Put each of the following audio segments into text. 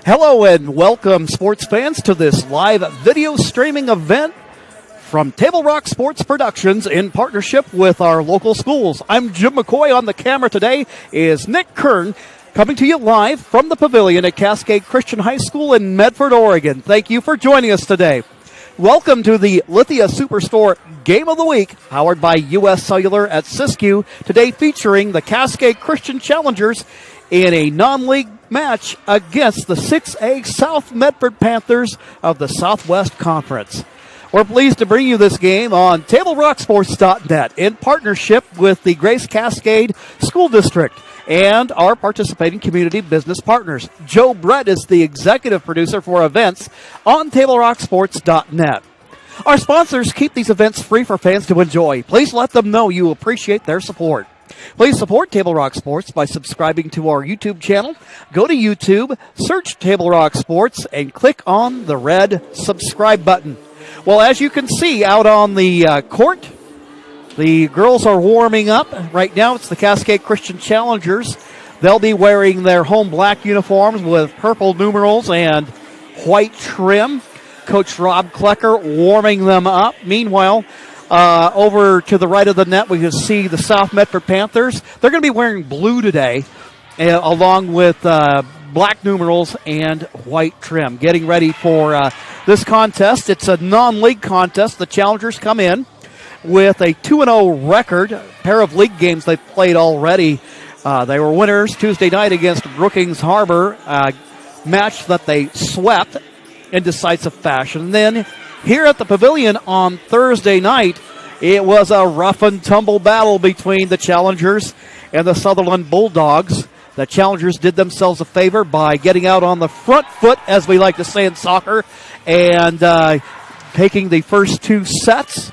Hello and welcome, sports fans, to this live video streaming event from Table Rock Sports Productions in partnership with our local schools. I'm Jim McCoy. On the camera today is Nick Kern, coming to you live from the pavilion at Cascade Christian High School in Medford, Oregon. Thank you for joining us today. Welcome to the Lithia Superstore Game of the Week, powered by U.S. Cellular at Siskiyou, today featuring the Cascade Christian Challengers in a non-league match against the 6A South Medford Panthers of the Southwest Conference. We're pleased to bring you this game on TableRockSports.net in partnership with the Grace Cascade School District and our participating community business partners. Joe Brett is the executive producer for events on TableRockSports.net. Our sponsors keep these events free for fans to enjoy. Please let them know you appreciate their support. Please support Table Rock Sports by subscribing to our YouTube channel. Go to YouTube, search Table Rock Sports, and click on the red subscribe button. Well, as you can see out on the court, the girls are warming up. Right now, it's the Cascade Christian Challengers. They'll be wearing their home black uniforms with purple numerals and white trim. Coach Rob Klecker warming them up. Meanwhile, over to the right of the net, we can see the South Medford Panthers. They're going to be wearing blue today, along with black numerals and white trim. Getting ready for this contest. It's a non-league contest. The Challengers come in with a 2-0 record. A pair of league games they've played already. They were winners Tuesday night against Brookings Harbor, a match that they swept in decisive fashion. And then here at the pavilion on Thursday night, it was a rough and tumble battle between the Challengers and the Sutherland Bulldogs. The Challengers did themselves a favor by getting out on the front foot, as we like to say in soccer, and taking the first two sets.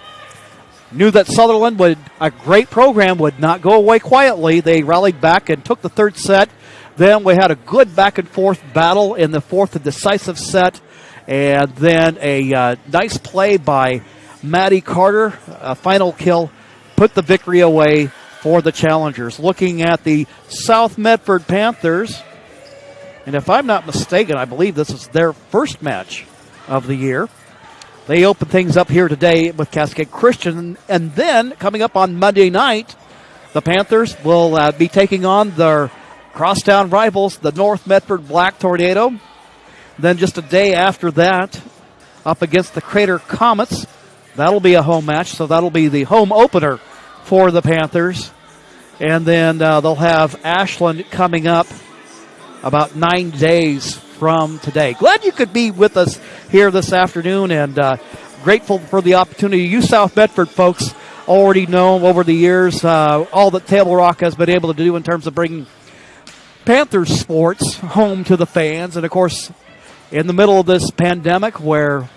Knew that Sutherland, a great program, would not go away quietly. They rallied back and took the third set. Then we had a good back-and-forth battle in the fourth and decisive set. And then a nice play by Maddie Carter, a final kill, put the victory away for the Challengers. Looking at the South Medford Panthers, and if I'm not mistaken, I believe this is their first match of the year. They open things up here today with Cascade Christian, and then coming up on Monday night, the Panthers will be taking on their crosstown rivals, the North Medford Black Tornado. Then just a day after that, up against the Crater Comets. That'll be a home match, so that'll be the home opener for the Panthers. And then they'll have Ashland coming up about 9 days from today. Glad you could be with us here this afternoon, and grateful for the opportunity. You South Medford folks already know over the years all that Table Rock has been able to do in terms of bringing Panthers sports home to the fans. And, of course, in the middle of this pandemic where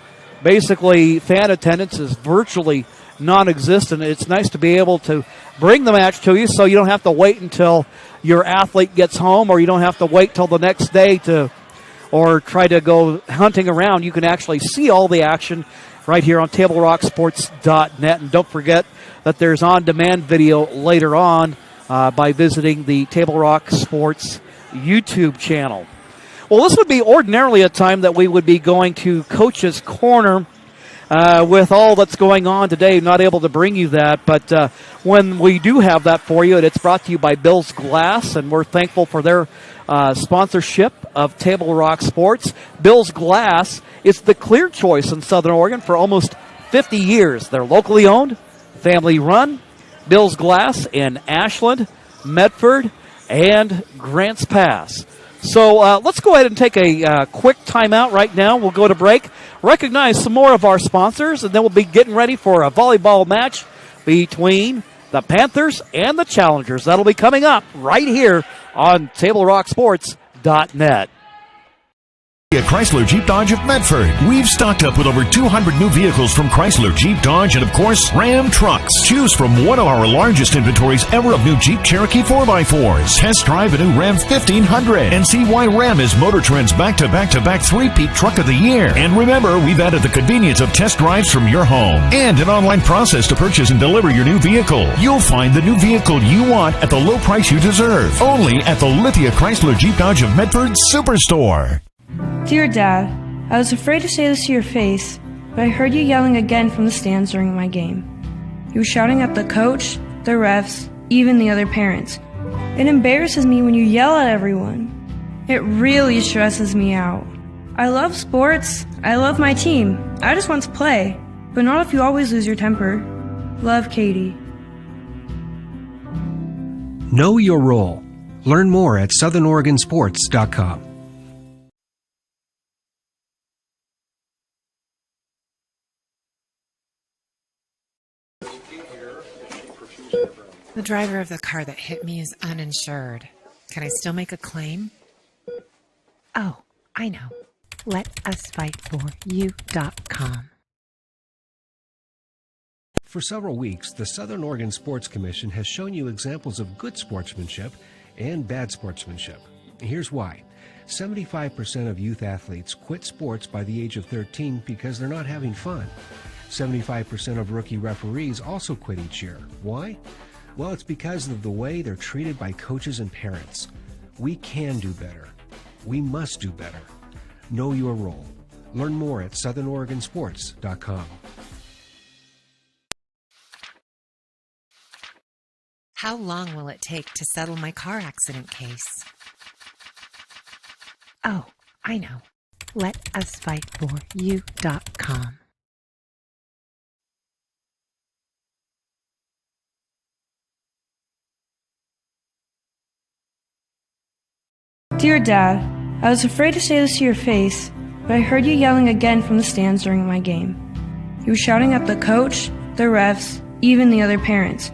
basically fan attendance is virtually non-existent, it's nice to be able to bring the match to you so you don't have to wait until your athlete gets home, or you don't have to wait till the next day or try to go hunting around. You can actually see all the action right here on TableRockSports.net. And don't forget that there's on-demand video later on by visiting the Table Rock Sports YouTube channel. Well, this would be ordinarily a time that we would be going to Coach's Corner. With all that's going on today, not able to bring you that. But when we do have that for you, and it's brought to you by Bill's Glass, and we're thankful for their sponsorship of Table Rock Sports. Bill's Glass is the clear choice in Southern Oregon for almost 50 years. They're locally owned, family run. Bill's Glass in Ashland, Medford, and Grants Pass. So let's go ahead and take a quick timeout right now. We'll go to break, recognize some more of our sponsors, and then we'll be getting ready for a volleyball match between the Panthers and the Challengers. That'll be coming up right here on TableRockSports.net. Chrysler Jeep Dodge of Medford. We've stocked up with over 200 new vehicles from Chrysler Jeep Dodge and, of course, Ram trucks. Choose from one of our largest inventories ever of new Jeep Cherokee 4x4s. Test drive a new Ram 1500 and see why Ram is Motor Trend's back-to-back-to-back three-peat truck of the year. And remember, we've added the convenience of test drives from your home and an online process to purchase and deliver your new vehicle. You'll find the new vehicle you want at the low price you deserve. Only at the Lithia Chrysler Jeep Dodge of Medford Superstore. Dear Dad, I was afraid to say this to your face, but I heard you yelling again from the stands during my game. You were shouting at the coach, the refs, even the other parents. It embarrasses me when you yell at everyone. It really stresses me out. I love sports. I love my team. I just want to play, but not if you always lose your temper. Love, Katie. Know your role. Learn more at southernoregonsports.com. The driver of the car that hit me is uninsured. Can I still make a claim? Oh, I know. LetUsFightForYou.com. For several weeks, the Southern Oregon Sports Commission has shown you examples of good sportsmanship and bad sportsmanship. Here's why. 75% of youth athletes quit sports by the age of 13 because they're not having fun. 75% of rookie referees also quit each year. Why? Well, it's because of the way they're treated by coaches and parents. We can do better. We must do better. Know your role. Learn more at southernoregonsports.com. How long will it take to settle my car accident case? Oh, I know. LetUsFightForYou.com. Dear Dad, I was afraid to say this to your face, but I heard you yelling again from the stands during my game. You were shouting at the coach, the refs, even the other parents.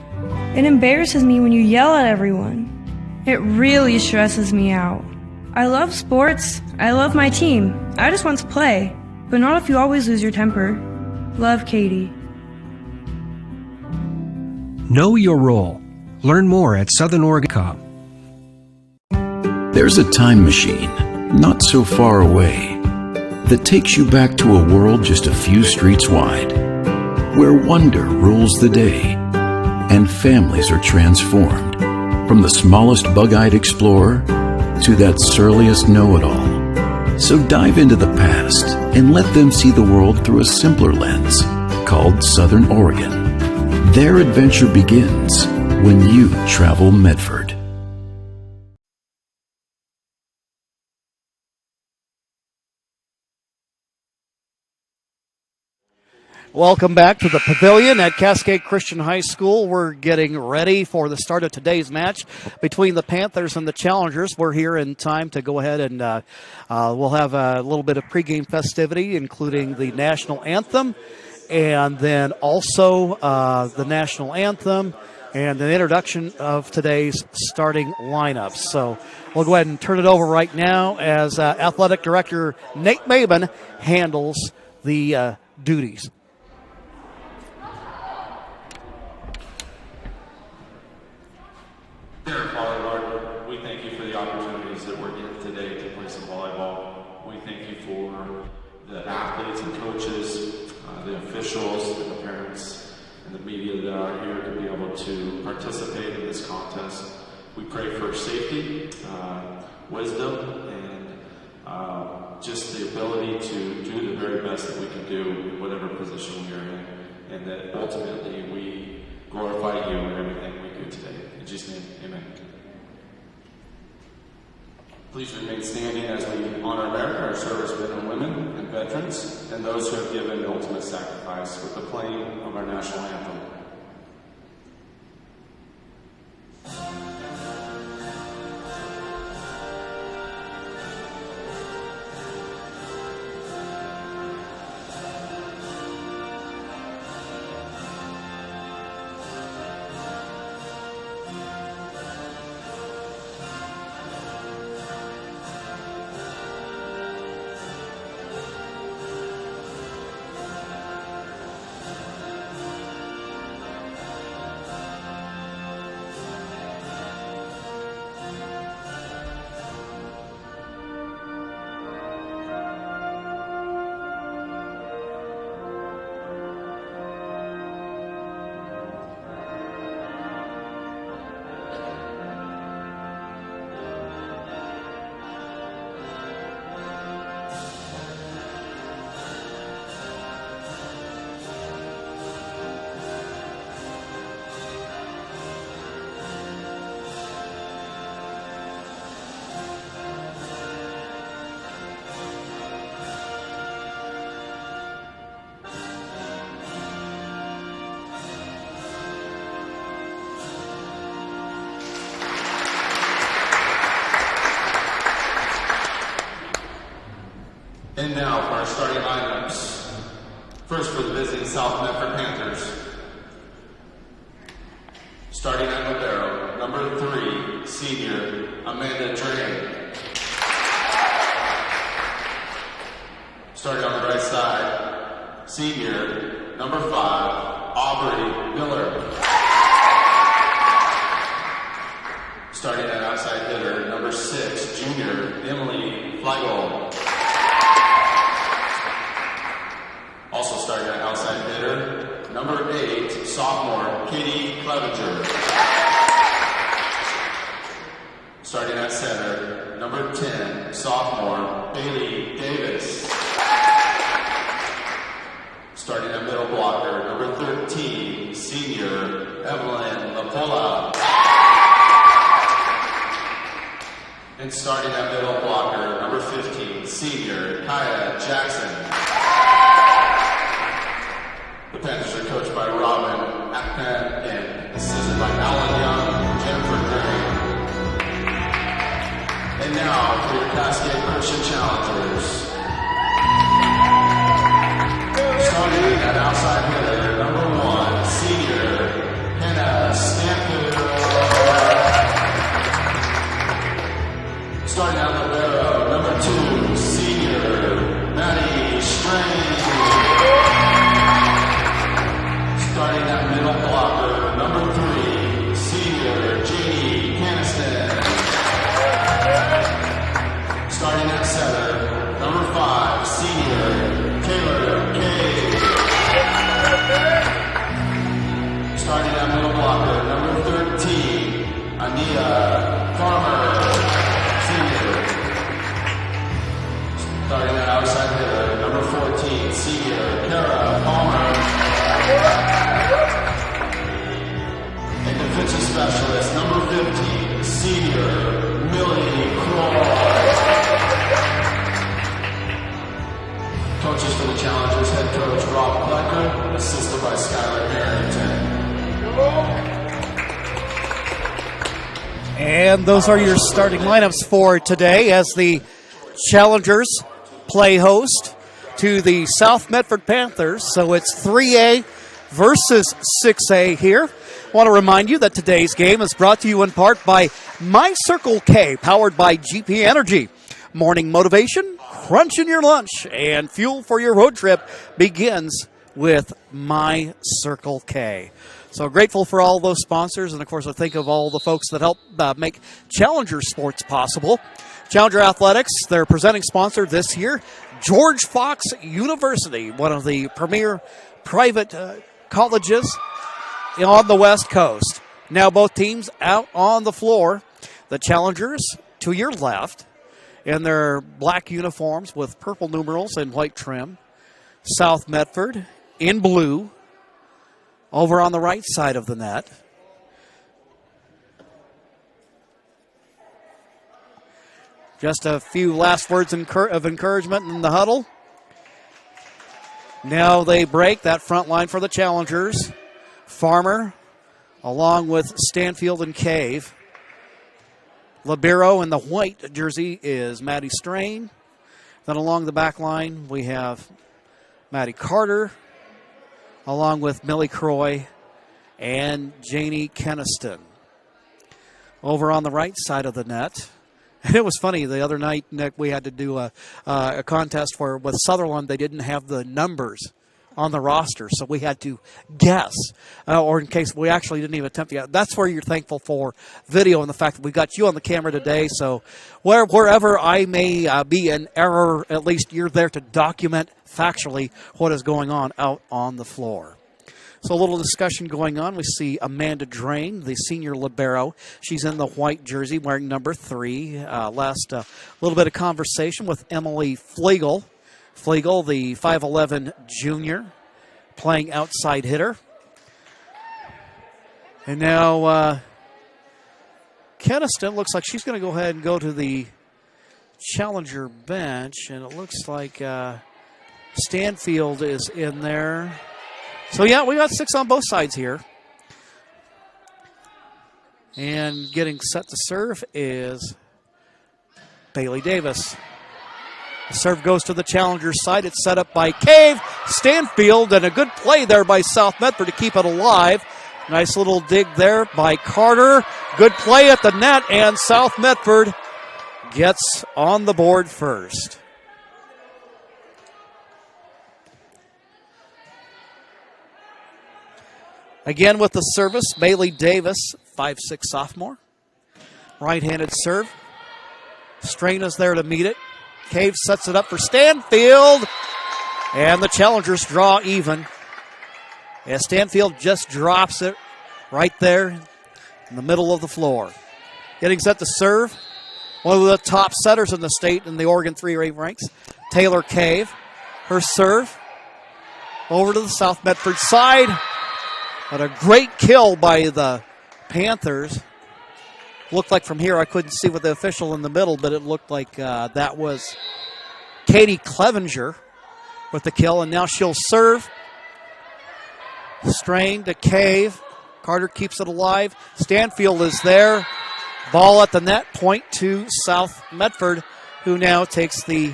It embarrasses me when you yell at everyone. It really stresses me out. I love sports. I love my team. I just want to play, but not if you always lose your temper. Love, Katie. Know your role. Learn more at southernoregon.com. There's a time machine, not so far away, that takes you back to a world just a few streets wide, where wonder rules the day, and families are transformed, from the smallest bug-eyed explorer to that surliest know-it-all. So dive into the past and let them see the world through a simpler lens, called Southern Oregon. Their adventure begins when you travel Medford. Welcome back to the Pavilion at Cascade Christian High School. We're getting ready for the start of today's match between the Panthers and the Challengers. We're here in time to go ahead and we'll have a little bit of pregame festivity, including the national anthem, and then also the national anthem and the introduction of today's starting lineups. So we'll go ahead and turn it over right now as Athletic Director Nate Maben handles the duties. Dear Father, Lord, we thank you for the opportunities that we're getting today to play some volleyball. We thank you for the athletes and coaches, the officials, and the parents, and the media that are here to be able to participate in this contest. We pray for safety, wisdom, and just the ability to do the very best that we can do in whatever position we are in, and that ultimately we glorify you in everything we do today. In Jesus' name, amen. Please remain standing as we honor America, our servicemen and women, and veterans, and those who have given the ultimate sacrifice with the playing of our national anthem. First for the visiting South Medford Panthers. Starting at libero, number 3, senior Amanda Drain. Starting on the right side, senior number 5, Aubrey Miller. Starting at outside hitter, number 6, junior Emily Flegel. Also starting at outside hitter, number 8, sophomore Katie Clevenger. Starting at center, number 10, sophomore Bailey Davis. Starting at middle blocker, number 13, senior Evelyn Lapola. And starting at middle blocker, number 15, senior Kaya Jackson. The Panthers are coached by Robin Akpan and assisted by Alan Young and Jennifer Gray. And now for your Cascade Christian Challengers. Starting at outside hitter, number 1, senior Hannah Stanfield. Starting at libero, number 2, senior Maddie Strain. Starting at middle blocker, number 3, senior Janie Caniston. Starting at center, number 5, senior Taylor Kay. Starting at middle blocker, number 13, Ania Farmer, senior. Starting at outside hitter, number 14, senior Kara Palmer. And defensive specialist, number 15, senior Millie Croy. Coaches for the Challengers, head coach Rob Plecker, assisted by Skylar Harrington. And those are your starting lineups for today as the Challengers play host to the South Medford Panthers. So it's 3A versus 6A here. I want to remind you that today's game is brought to you in part by My Circle K, powered by GP Energy. Morning motivation, crunch in your lunch, and fuel for your road trip begins with My Circle K. So grateful for all those sponsors, and of course I think of all the folks that help make Challenger sports possible. Challenger Athletics, their presenting sponsor this year, George Fox University, one of the premier private colleges on the West Coast. Now both teams out on the floor. The Challengers to your left in their black uniforms with purple numerals and white trim. South Medford in blue over on the right side of the net. Just a few last words of encouragement in the huddle. Now they break that front line for the Challengers. Farmer along with Stanfield and Cave. Libero in the white jersey is Maddie Strain. Then along the back line we have Maddie Carter along with Millie Croy and Janie Keniston. Over on the right side of the net. And it was funny, the other night, Nick, we had to do a contest where with Sutherland they didn't have the numbers on the roster, so we had to guess, or in case we actually didn't even attempt to get. That's where you're thankful for video and the fact that we got you on the camera today, so wherever I may be in error, at least you're there to document factually what is going on out on the floor. So a little discussion going on. We see Amanda Drain, the senior libero. She's in the white jersey wearing number 3. Last little bit of conversation with Emily Flegel. Flegel, the 5'11 junior, playing outside hitter. And now Keniston looks like she's going to go ahead and go to the Challenger bench. And it looks like Stanfield is in there. So, yeah, we got 6 on both sides here. And getting set to serve is Bailey Davis. The serve goes to the Challenger side. It's set up by Cave. Stanfield, and a good play there by South Medford to keep it alive. Nice little dig there by Carter. Good play at the net, and South Medford gets on the board first. Again with the service, Bailey Davis, 5'6" sophomore. Right-handed serve. Strain is there to meet it. Cave sets it up for Stanfield. And the challengers draw even. As Stanfield just drops it right there in the middle of the floor. Getting set to serve. One of the top setters in the state in the Oregon 3A ranks. Taylor Cave. Her serve. Over to the South Medford side. But a great kill by the Panthers. Looked like from here, I couldn't see with the official in the middle, but it looked like that was Katie Clevenger with the kill. And now she'll serve. Strain to Cave. Carter keeps it alive. Stanfield is there. Ball at the net. Point to South Medford, who now takes the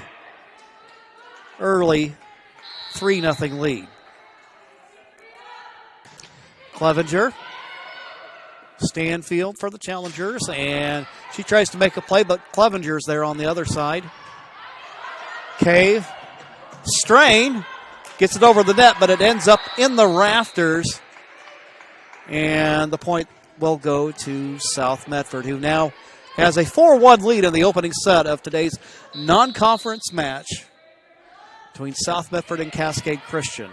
early 3-0 lead. Clevenger. Stanfield for the challengers, and she tries to make a play, but Clevenger's there on the other side. Cave. Strain. Gets it over the net, but it ends up in the rafters. And the point will go to South Medford, who now has a 4-1 lead in the opening set of today's non-conference match between South Medford and Cascade Christian.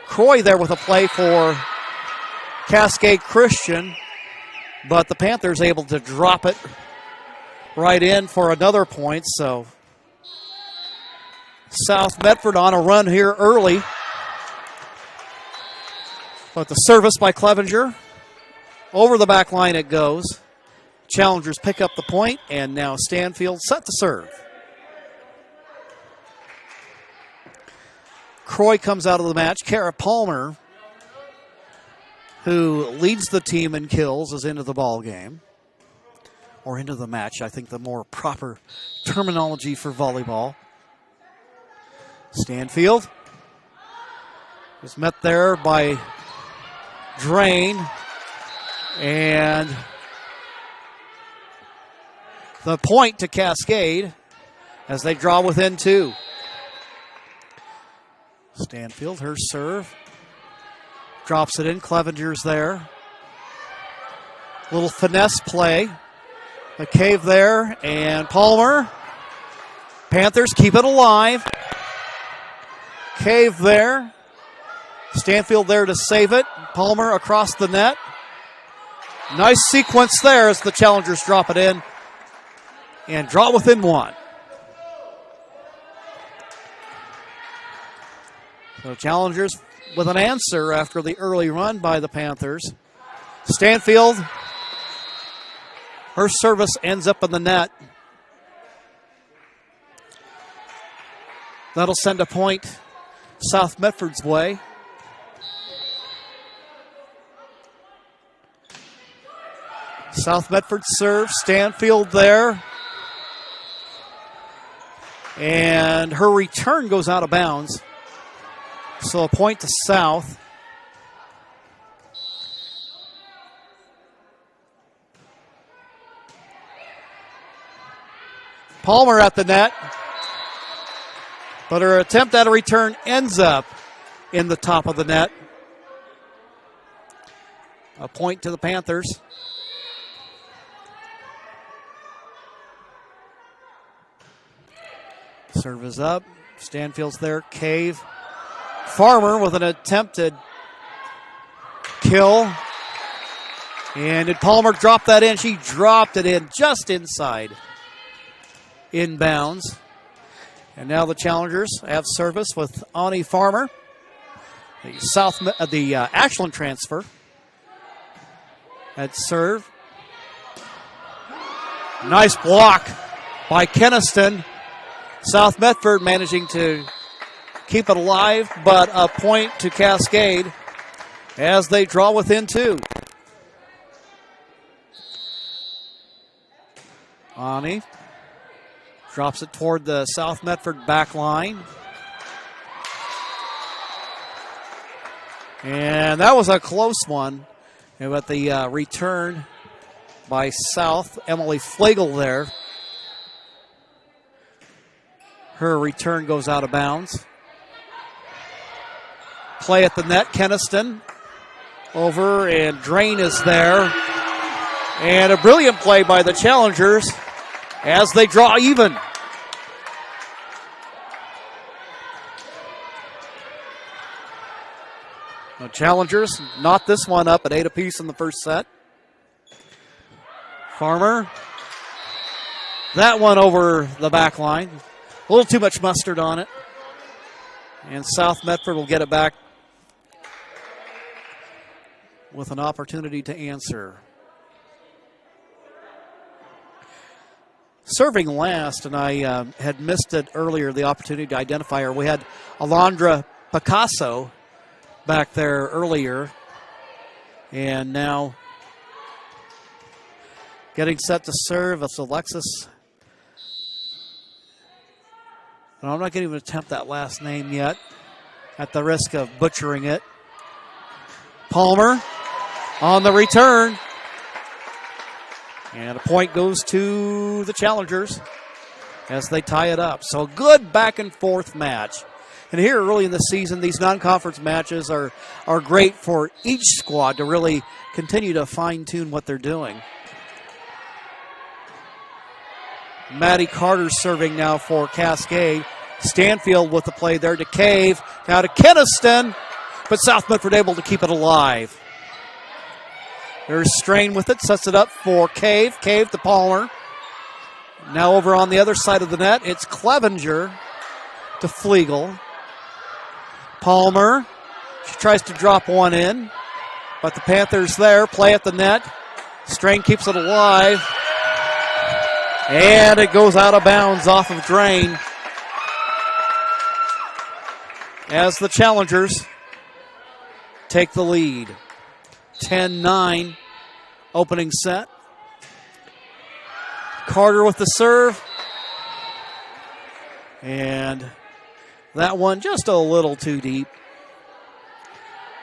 Croy there with a play for Cascade Christian, but the Panthers able to drop it right in for another point. So South Medford on a run here early. But the service by Clevenger. Over the back line it goes. Challengers pick up the point, and now Stanfield set to serve. Croy comes out of the match. Kara Palmer, who leads the team in kills, is into the ball game. Or into the match, I think the more proper terminology for volleyball. Stanfield is met there by Drain. And the point to Cascade as they draw within 2. Stanfield, her serve. Drops it in. Clevenger's there. Little finesse play. A Cave there. And Palmer. Panthers keep it alive. Cave there. Stanfield there to save it. Palmer across the net. Nice sequence there as the challengers drop it in. And draw within 1. So challengers with an answer after the early run by the Panthers. Stanfield, her service ends up in the net. That'll send a point South Medford's way. South Medford serves. Stanfield there. And her return goes out of bounds. So a point to South. Palmer at the net. But her attempt at a return ends up in the top of the net. A point to the Panthers. Serve is up. Stanfield's there. Cave. Farmer with an attempted kill. And did Palmer drop that in? She dropped it in just inside. Inbounds. And now the challengers have service with Ani Farmer. The Ashland transfer. At serve. Nice block by Keniston. South Medford managing to keep it alive, but a point to Cascade as they draw within 2. Ani drops it toward the South Medford back line. And that was a close one. But the return by South, Emily Flegel there. Her return goes out of bounds. Play at the net, Keniston over, and Drain is there. And a brilliant play by the Challengers as they draw even. The Challengers knot this one up at 8 apiece in the first set. Farmer. That one over the back line. A little too much mustard on it. And South Medford will get it back with an opportunity to answer. Serving last, and I had missed it earlier, the opportunity to identify her. We had Alondra Picasso back there earlier. And now getting set to serve. It's Alexis. And I'm not going to even attempt that last name yet at the risk of butchering it. Palmer on the return. And a point goes to the Challengers as they tie it up. So good back and forth match. And here early in the season, these non-conference matches are great for each squad to really continue to fine-tune what they're doing. Maddie Carter serving now for Cascade. Stanfield with the play there to Cave. Now to Keniston, but South Medford able to keep it alive. There's Strain with it, sets it up for Cave. Cave to Palmer. Now over on the other side of the net, it's Clevenger to Flegel. Palmer, she tries to drop one in, but the Panthers there, play at the net. Strain keeps it alive. And it goes out of bounds off of Drain. As the Challengers take the lead. 10-9 opening set. Carter with the serve. And that one just a little too deep.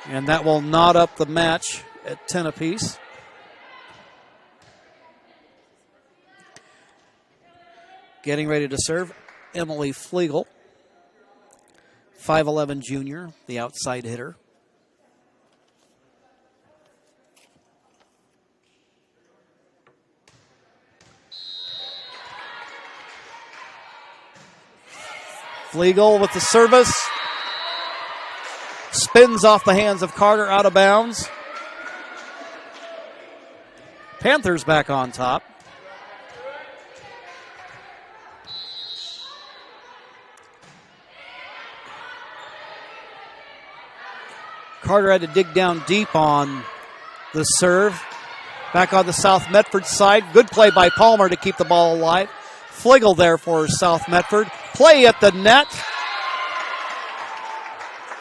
And that will knot up the match at 10 apiece. Getting ready to serve, Emily Flegel. 5'11" junior, the outside hitter. Flegel with the service. Spins off the hands of Carter, out of bounds. Panthers back on top. Carter had to dig down deep on the serve. Back on the South Medford side. Good play by Palmer to keep the ball alive. Flegel there for South Medford. Play at the net.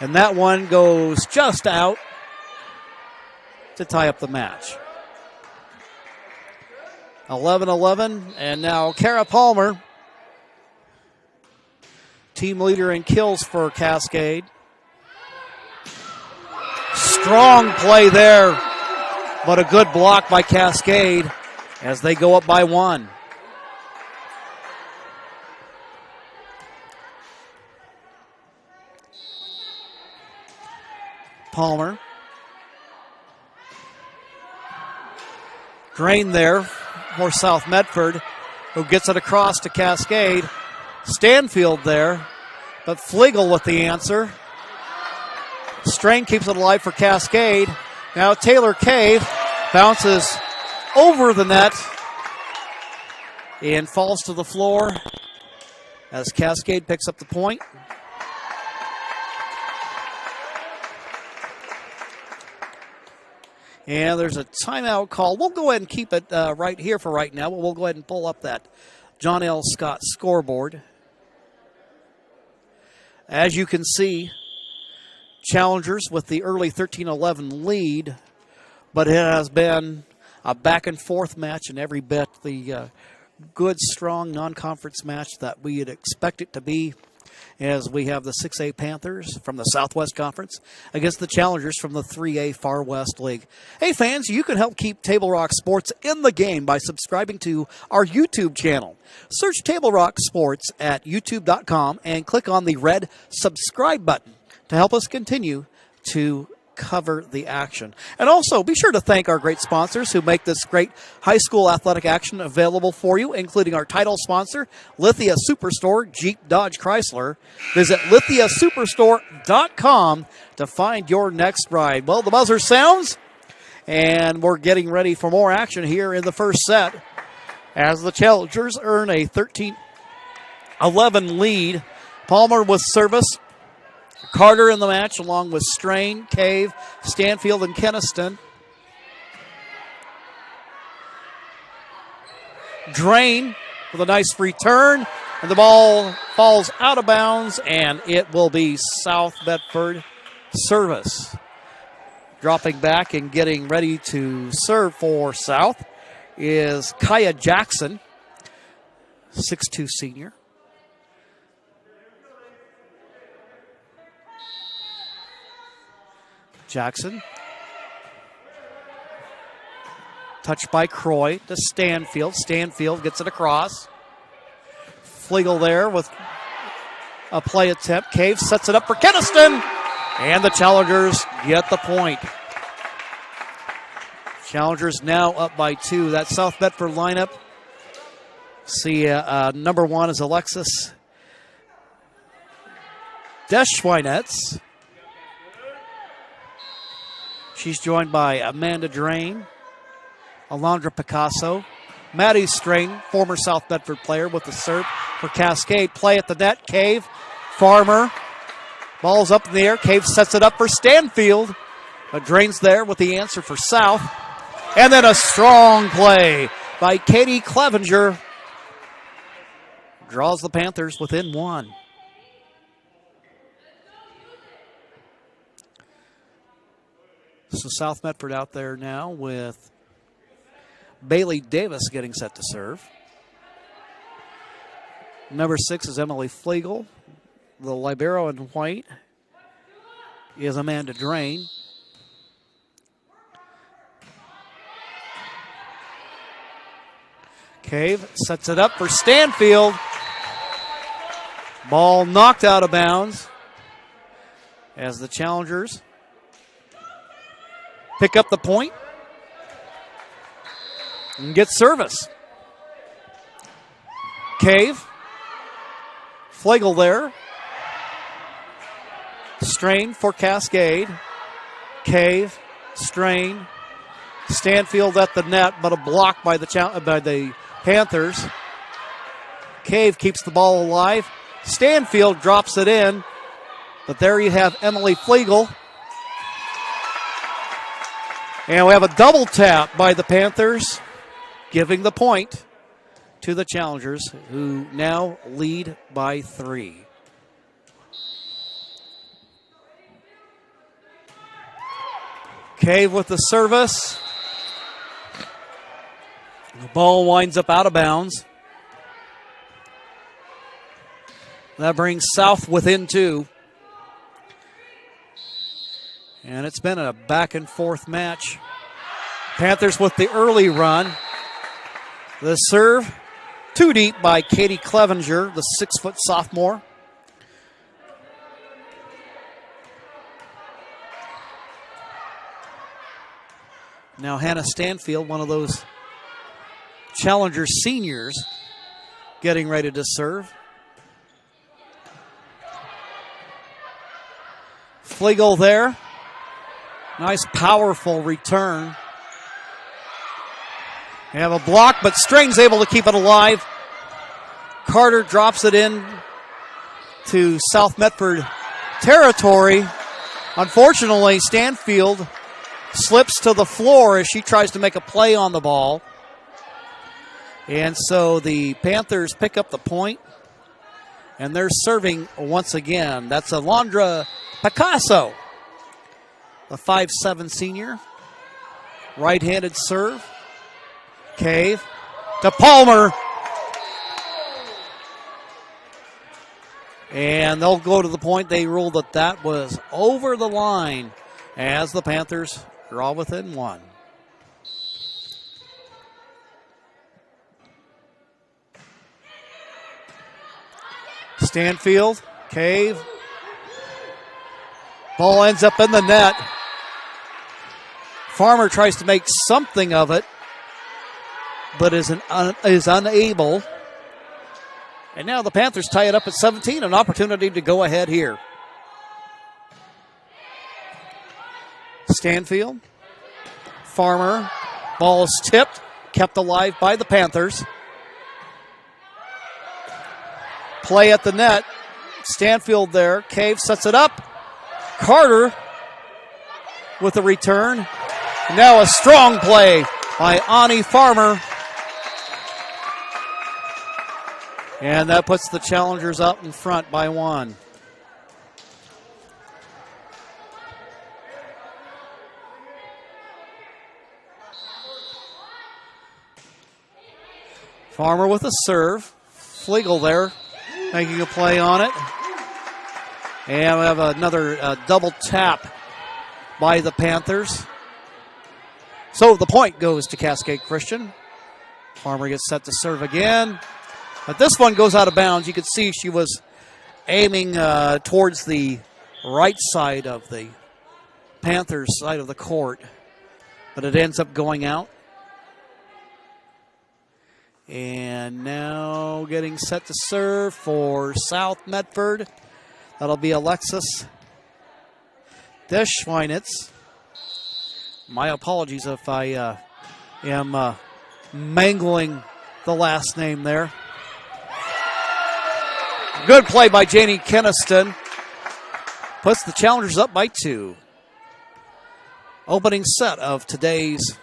And that one goes just out to tie up the match. 11-11. And now Kara Palmer, team leader in kills for Cascade. Strong play there, but a good block by Cascade as they go up by one. Palmer. Drain there for South Medford, who gets it across to Cascade. Stanfield there, but Flegel with the answer. Strain keeps it alive for Cascade. Now Taylor Cave bounces over the net and falls to the floor as Cascade picks up the point. And there's a timeout call. We'll go ahead and keep it right here for right now. But we'll go ahead and pull up that John L. Scott scoreboard. As you can see, Challengers with the early 13-11 lead, but it has been a back-and-forth match in every bit. The good, strong non-conference match that we would expect it to be. as we have the 6A Panthers from the Southwest Conference against the challengers from the 3A Far West League. Hey fans, you can help keep Table Rock Sports in the game by subscribing to our YouTube channel. Search Table Rock Sports at youtube.com and click on the red subscribe button to help us continue to cover the action. And also, be sure to thank our great sponsors who make this great high school athletic action available for you, including our title sponsor, Lithia Superstore, Jeep Dodge Chrysler. Visit lithiasuperstore.com to find your next ride. Well, the buzzer sounds, and we're getting ready for more action here in the first set as the challengers earn a 13-11 lead. Palmer with service. Carter in the match along with Strain, Cave, Stanfield, and Keniston. Drain with a nice return, and the ball falls out of bounds, and it will be South Medford service. Dropping back and getting ready to serve for South is Kaya Jackson, 6'2" senior. Jackson. Touched by Croy to Stanfield. Stanfield gets it across. Flegel there with a play attempt. Cave sets it up for Keniston. And the Challengers get the point. Challengers now up by 2. That South Medford lineup. See, number 1 is Alexis Deschweinetz. She's joined by Amanda Drain, Alondra Picasso, Maddie String, former South Medford player with the serve for Cascade. Play at the net. Cave, Farmer. Ball's up in the air. Cave sets it up for Stanfield. Drain's there with the answer for South. And then a strong play by Katie Clevenger. Draws the Panthers within 1. So South Medford out there now with Bailey Davis getting set to serve. Number 6 is Emily Flegel. The libero in white is Amanda Drain. Cave sets it up for Stanfield. Ball knocked out of bounds as the Challengers pick up the point and get service. Cave. Flegel there. Strain for Cascade. Cave. Strain. Stanfield at the net, but a block by the Panthers. Cave keeps the ball alive. Stanfield drops it in, but there you have Emily Flegel. And we have a double tap by the Panthers, giving the point to the Challengers, who now lead by 3. Cave with the service. The ball winds up out of bounds. That brings South within 2. And it's been a back-and-forth match. Panthers with the early run. The serve, too deep by Katie Clevenger, the 6-foot sophomore. Now Hannah Stanfield, one of those Challenger seniors, getting ready to serve. Flegel there. Nice, powerful return. They have a block, but String's able to keep it alive. Carter drops it in to South Medford territory. Unfortunately, Stanfield slips to the floor as she tries to make a play on the ball. And so the Panthers pick up the point, and they're serving once again. That's Alondra Picasso, the 5'7" senior. Right-handed serve. Cave to Palmer. And they'll go to the point. They ruled that that was over the line as the Panthers draw within one. Stanfield, Cave. Ball ends up in the net. Farmer tries to make something of it, but is unable. And now the Panthers tie it up at 17, an opportunity to go ahead here. Stanfield, Farmer, ball is tipped, kept alive by the Panthers. Play at the net. Stanfield there. Cave sets it up. Carter with a return. Now a strong play by Ani Farmer. And that puts the Challengers up in front by one. Farmer with a serve. Flegel there making a play on it. And we have another double tap by the Panthers. So the point goes to Cascade Christian. Farmer gets set to serve again. But this one goes out of bounds. You could see she was aiming towards the right side of the Panthers' side of the court. But it ends up going out. And now getting set to serve for South Medford. That'll be Alexis Deschweinitz. My apologies if I am mangling the last name there. Good play by Janie Keniston. Puts the Challengers up by 2. Opening set of today's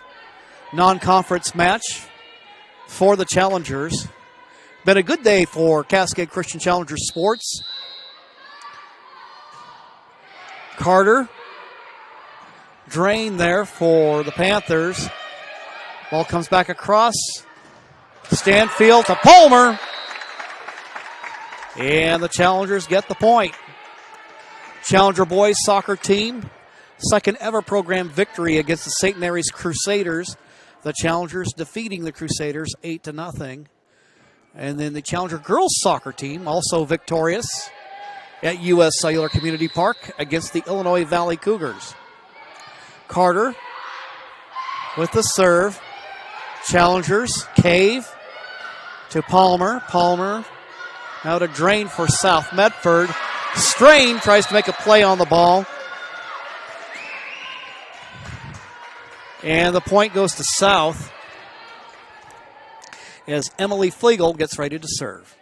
non-conference match for the Challengers. Been a good day for Cascade Christian Challengers sports. Carter. Drain there for the Panthers. Ball comes back across. Stanfield to Palmer. And the Challengers get the point. Challenger boys soccer team. Second ever program victory against the St. Mary's Crusaders. The Challengers defeating the Crusaders 8-0. And then the Challenger girls soccer team also victorious at U.S. Cellular Community Park against the Illinois Valley Cougars. Carter with the serve. Challengers, Cave to Palmer. Palmer now to Drain for South Medford. Strain tries to make a play on the ball. And the point goes to South as Emily Flegel gets ready to serve.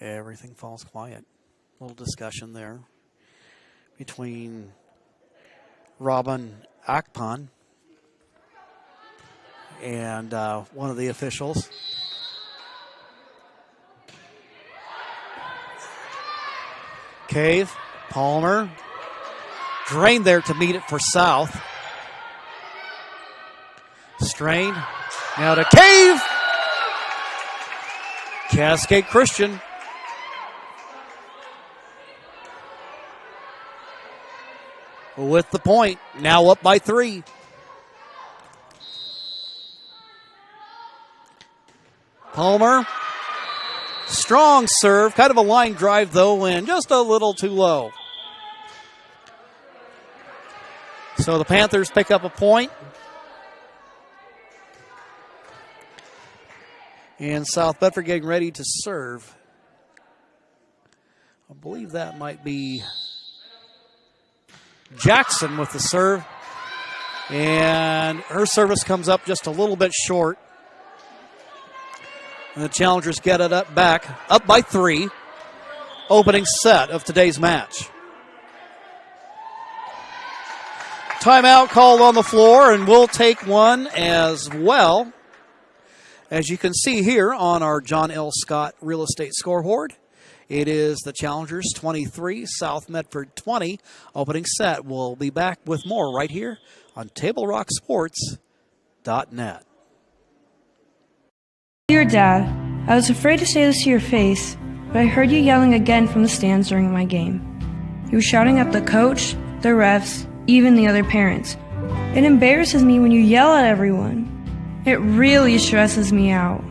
Everything falls quiet. A little discussion there between Robin Akpan and one of the officials. Cave, Palmer, Drain there to meet it for South. Strain, now to Cave. Cascade Christian. With the point, now up by 3. Palmer, strong serve, kind of a line drive though, and just a little too low. So the Panthers pick up a point. And South Bedford getting ready to serve. I believe that might be Jackson with the serve. And her service comes up just a little bit short. And the Challengers get it up by 3. Opening set of today's match. Timeout called on the floor, and we'll take one as well. As you can see here on our John L. Scott Real Estate scoreboard, it is the Challengers 23, South Medford 20. Opening set. We'll be back with more right here on Table Rock Sports Dear Dad, I was afraid to say this to your face, but I heard you yelling again from the stands during my game. You were shouting at the coach, the refs, even the other parents. It embarrasses me when you yell at everyone. It really stresses me out.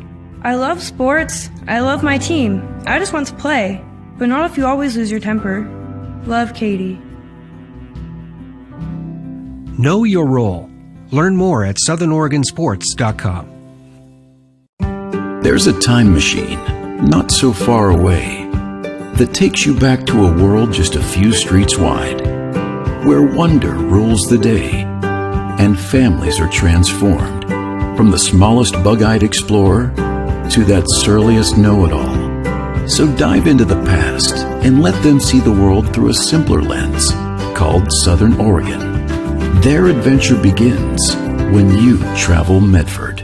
I love sports. I love my team. I just want to play, but not if you always lose your temper. Love, Katie. Know your role. Learn more at southernoregonsports.com. There's a time machine, not so far away, that takes you back to a world just a few streets wide, where wonder rules the day, and families are transformed, from the smallest bug-eyed explorer to that surliest know-it-all. So dive into the past and let them see the world through a simpler lens, called Southern Oregon. Their adventure begins when you travel Medford.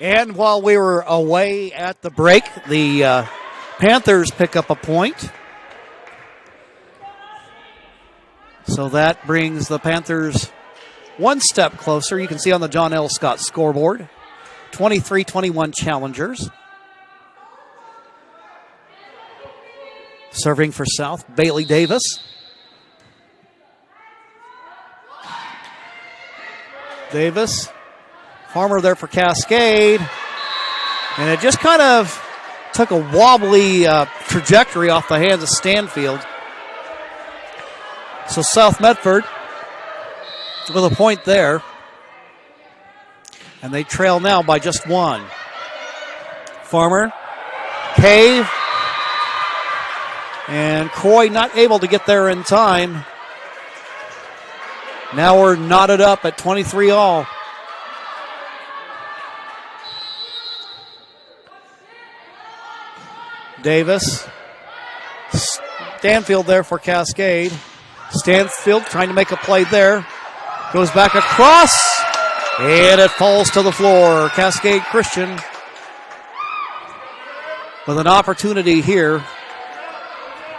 And while we were away at the break, the Panthers pick up a point. So that brings the Panthers one step closer. You can see on the John L. Scott scoreboard, 23-21 Challengers. Serving for South, Bailey Davis. Davis. Farmer there for Cascade. And it just kind of took a wobbly trajectory off the hands of Stanfield. So South Medford with a point there. And they trail now by just one. Farmer, Cave, and Croy not able to get there in time. Now we're knotted up at 23 all. Davis. Stanfield there for Cascade. Stanfield trying to make a play there. Goes back across. And it falls to the floor. Cascade Christian with an opportunity here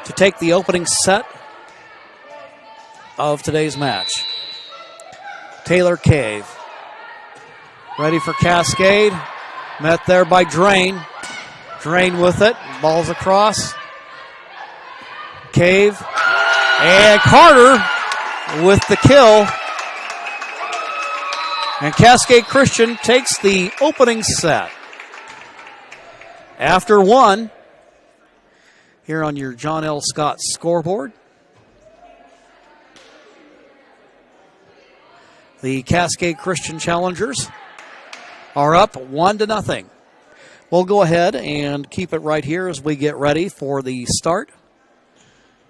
to take the opening set of today's match. Taylor Cave. Ready for Cascade. Met there by Drain. Drain with it. Ball's across. Cave. And Carter with the kill. And Cascade Christian takes the opening set. After one, here on your John L. Scott scoreboard, the Cascade Christian Challengers are up 1-0. We'll go ahead and keep it right here as we get ready for the start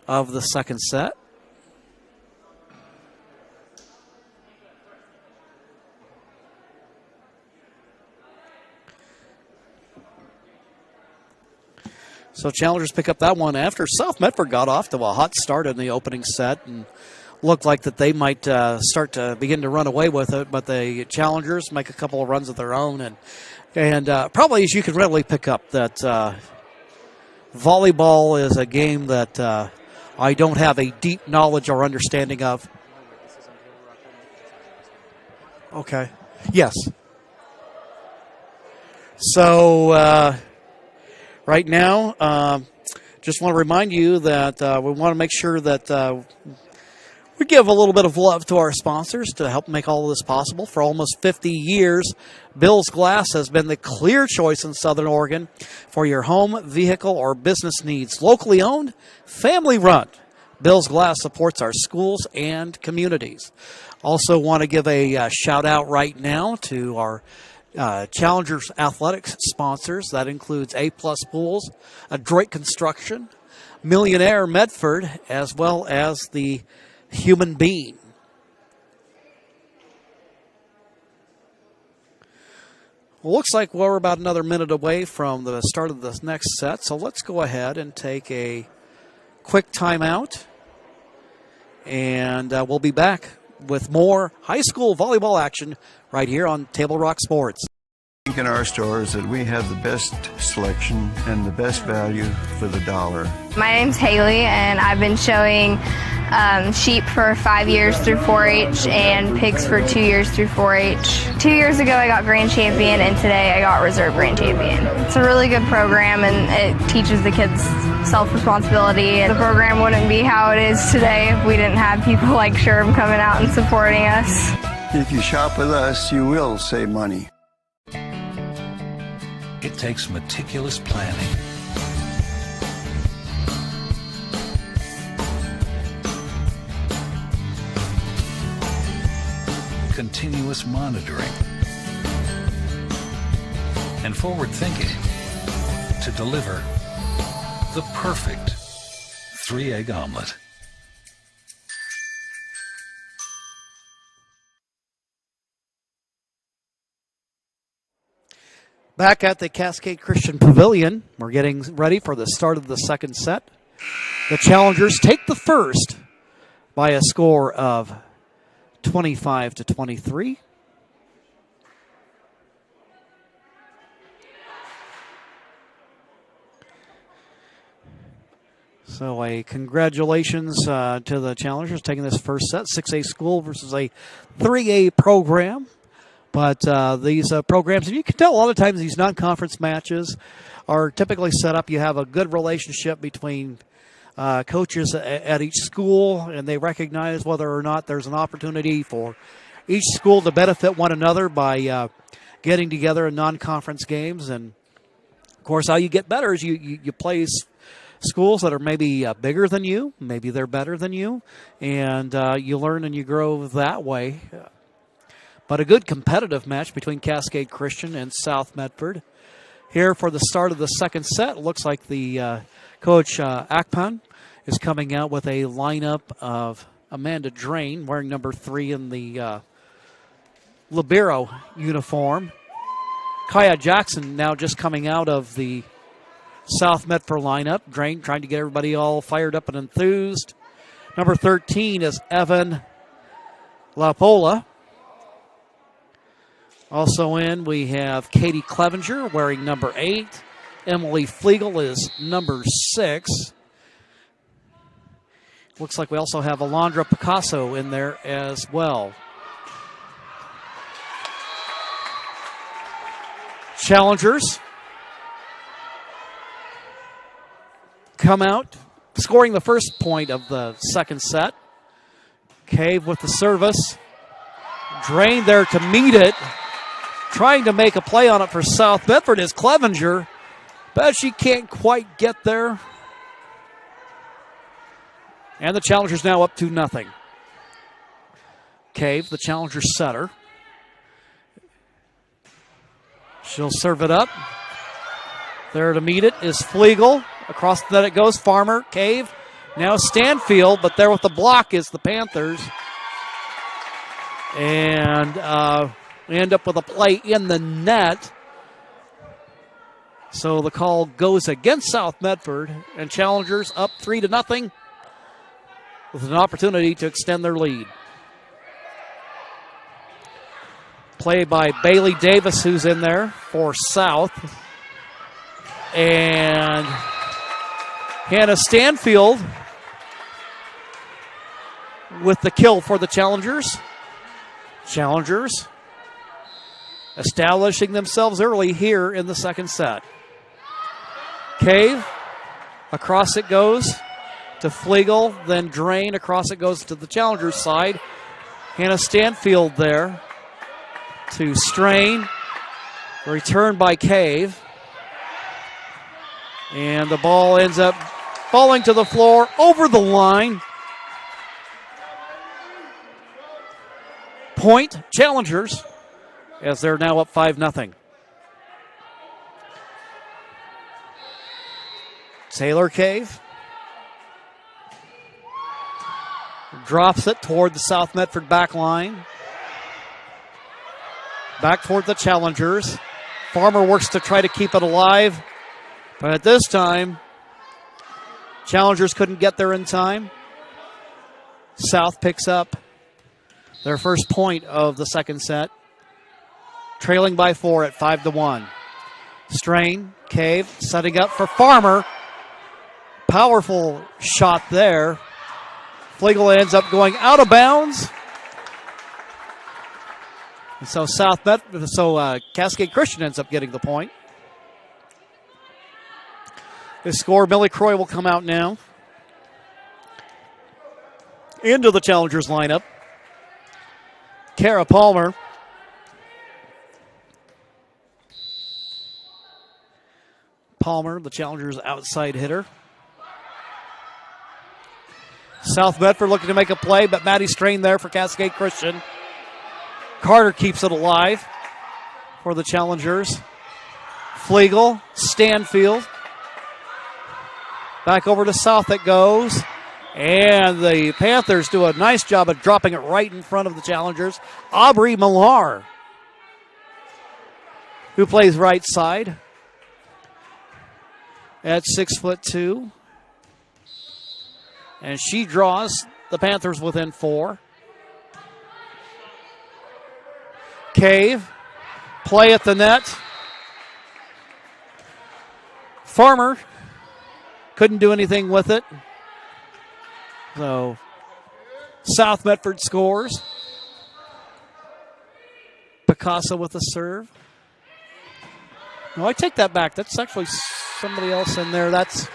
of the second set. So Challengers pick up that one after South Medford got off to a hot start in the opening set and looked like that they might start to begin to run away with it, but the Challengers make a couple of runs of their own, and probably as you can readily pick up that volleyball is a game that I don't have a deep knowledge or understanding of. Okay. Yes. So right now, just want to remind you that we want to make sure that we give a little bit of love to our sponsors to help make all of this possible. For almost 50 years, Bill's Glass has been the clear choice in Southern Oregon for your home, vehicle, or business needs. Locally owned, family run. Bill's Glass supports our schools and communities. Also want to give a shout out right now to our Challengers Athletics sponsors. That includes A+ Pools, Adroit Construction, Millionaire Medford, as well as the Human Being. Well, looks like we're about another minute away from the start of the next set, so let's go ahead and take a quick timeout, and we'll be back with more high school volleyball action right here on Table Rock Sports. think in our stores that we have the best selection and the best value for the dollar. My name's Haley, and I've been showing sheep for 5 years through 4-H and pigs for 2 years through 4-H. 2 years ago I got grand champion, and today I got reserve grand champion. It's a really good program, and it teaches the kids self-responsibility. And the program wouldn't be how it is today if we didn't have people like Sherm coming out and supporting us. If you shop with us, you will save money. It takes meticulous planning, continuous monitoring, and forward thinking to deliver the perfect 3-egg omelet. Back at the Cascade Christian Pavilion, we're getting ready for the start of the second set. The challengers take the first by a score of 25-23. So a congratulations to the challengers taking this first set. 6A school versus a 3A program. But these programs, and you can tell a lot of times these non-conference matches are typically set up. You have a good relationship between coaches at each school, and they recognize whether or not there's an opportunity for each school to benefit one another by getting together in non-conference games. And, of course, how you get better is you play schools that are maybe bigger than you, maybe they're better than you, and you learn and you grow that way. But a good competitive match between Cascade Christian and South Medford. Here for the start of the second set, looks like the coach Akpan is coming out with a lineup of Amanda Drain wearing number 3 in the libero uniform. Kaya Jackson now just coming out of the South Medford lineup. Drain trying to get everybody all fired up and enthused. Number 13 is Evan Lapola. Also in, we have Katie Clevenger wearing number 8. Emily Flegel is number 6. Looks like we also have Alondra Picasso in there as well. Challengers come out, scoring the first point of the second set. Cave with the service. Drain there to meet it. Trying to make a play on it for South Medford is Clevenger, but she can't quite get there. And the Challengers now up 2-0. Cave, the Challenger setter. She'll serve it up. There to meet it is Flegel. Across the net it goes. Farmer, Cave. Now Stanfield, but there with the block is the Panthers. And we end up with a play in the net. So the call goes against South Medford, and Challengers up 3-0 with an opportunity to extend their lead. Play by Bailey Davis, who's in there for South. And Hannah Stanfield with the kill for the Challengers. Challengers establishing themselves early here in the second set. Cave, across it goes to Flegel, then Drain, across it goes to the Challengers side. Hannah Stanfield there to Strain, returned by Cave. And the ball ends up falling to the floor, over the line. Point, Challengers, as they're now up 5-0. Taylor Cave drops it toward the South Medford back line. Back toward the Challengers. Farmer works to try to keep it alive, but at this time, Challengers couldn't get there in time. South picks up their first point of the second set. trailing by 4 at 5-1. Strain, Cave, setting up for Farmer. Powerful shot there. Flegel ends up going out of bounds. And so Cascade Christian ends up getting the point. The score, Millie Croy will come out now. Into the Challengers lineup. Kara Palmer. Palmer, the Challengers' outside hitter. South Medford looking to make a play, but Maddie Strain there for Cascade Christian. Carter keeps it alive for the Challengers. Flegel, Stanfield. Back over to South it goes. And the Panthers do a nice job of dropping it right in front of the Challengers. Aubrey Millar, who plays right side at 6'2". And she draws the Panthers within 4. Cave, play at the net. Farmer couldn't do anything with it. So, South Medford scores. Picasso with a serve. No, I take that back. That's actually somebody else in there. That's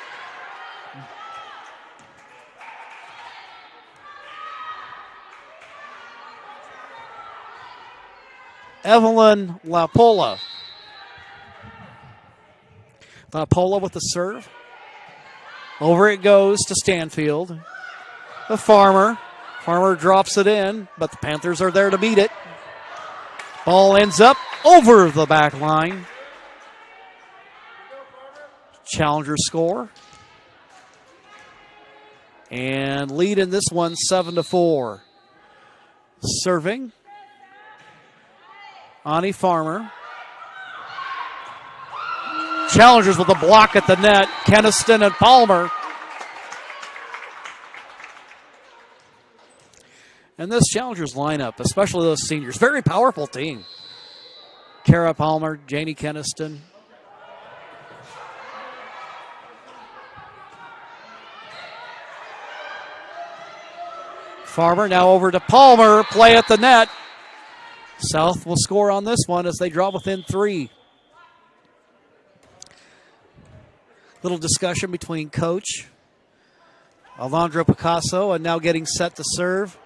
Evelyn Lapola. Lapola with the serve. Over it goes to Stanfield. The Farmer. Farmer drops it in, but the Panthers are there to meet it. Ball ends up over the back line. Challengers score. And lead in this one 7-4. Serving. Ani Farmer. Challengers with a block at the net. Keniston and Palmer. And this Challengers lineup, especially those seniors, very powerful team. Kara Palmer, Janie Keniston. Farmer now over to Palmer. Play at the net. South will score on this one as they draw within 3. Little discussion between Coach Alondra Picasso and now getting set to serve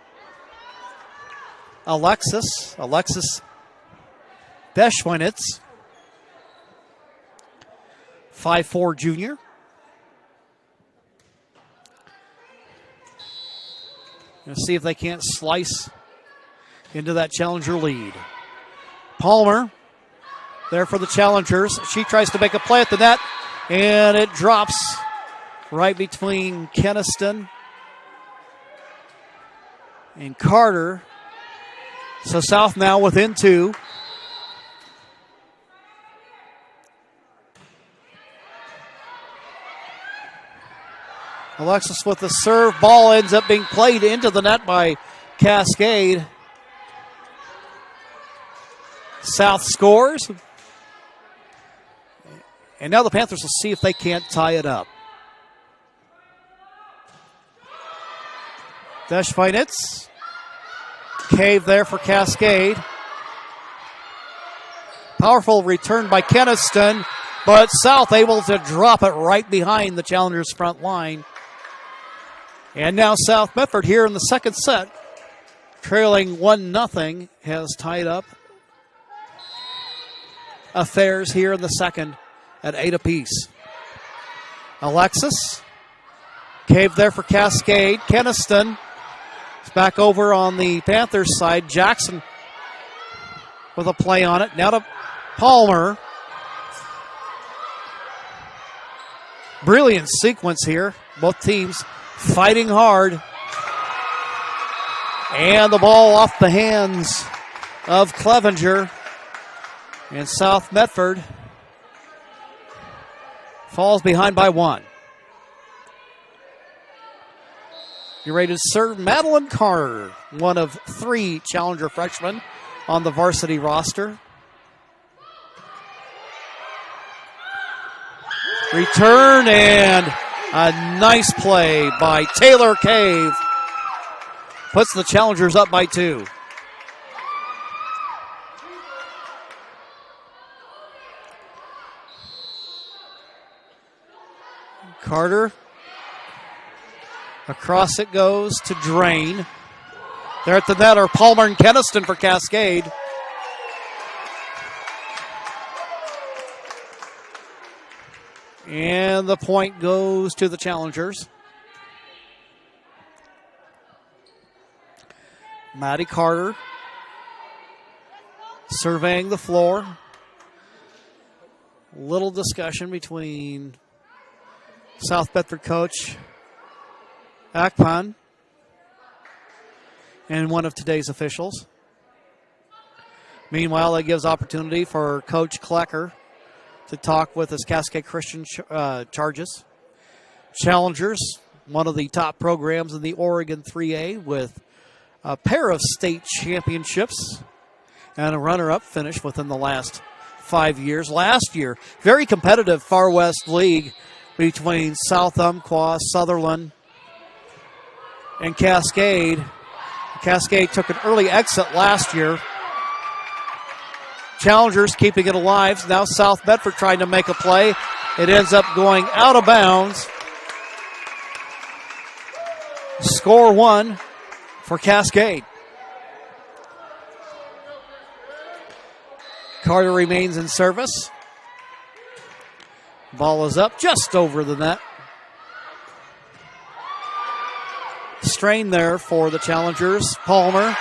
Alexis Beschwinitz, 5'4" junior. Gonna see if they can't slice into that Challenger lead. Palmer there for the Challengers. She tries to make a play at the net, and it drops right between Keniston and Carter. So South now within 2. Alexis with the serve. Ball ends up being played into the net by Cascade. South scores. And now the Panthers will see if they can't tie it up. Beschwinitz. Cave there for Cascade. Powerful return by Keniston, but South able to drop it right behind the Challengers' front line. And now South Medford here in the second set, trailing 1-0, has tied up affairs here in the second at 8 apiece. Alexis. Cave there for Cascade. Keniston. Back over on the Panthers side. Jackson with a play on it. Now to Palmer. Brilliant sequence here. Both teams fighting hard. And the ball off the hands of Clevenger. And South Medford falls behind by 1. You're ready to serve Madeline Carter, one of 3 Challenger freshmen on the varsity roster. Return and a nice play by Taylor Cave. Puts the Challengers up by 2. Carter. Across it goes to Drain. There at the net are Palmer and Keniston for Cascade. And the point goes to the Challengers. Maddie Carter surveying the floor. Little discussion between South Bedford coach Akpan and one of today's officials. Meanwhile, that gives opportunity for Coach Klecker to talk with his Cascade Christian charges. Challengers, one of the top programs in the Oregon 3A with a pair of state championships and a runner-up finish within the last 5 years. Last year, very competitive Far West League between South Umpqua, Sutherland, and Cascade. Cascade took an early exit last year. Challengers keeping it alive. Now South Bedford trying to make a play. It ends up going out of bounds. Score 1 for Cascade. Carter remains in service. Ball is up just over the net. Strain there for the Challengers. Palmer.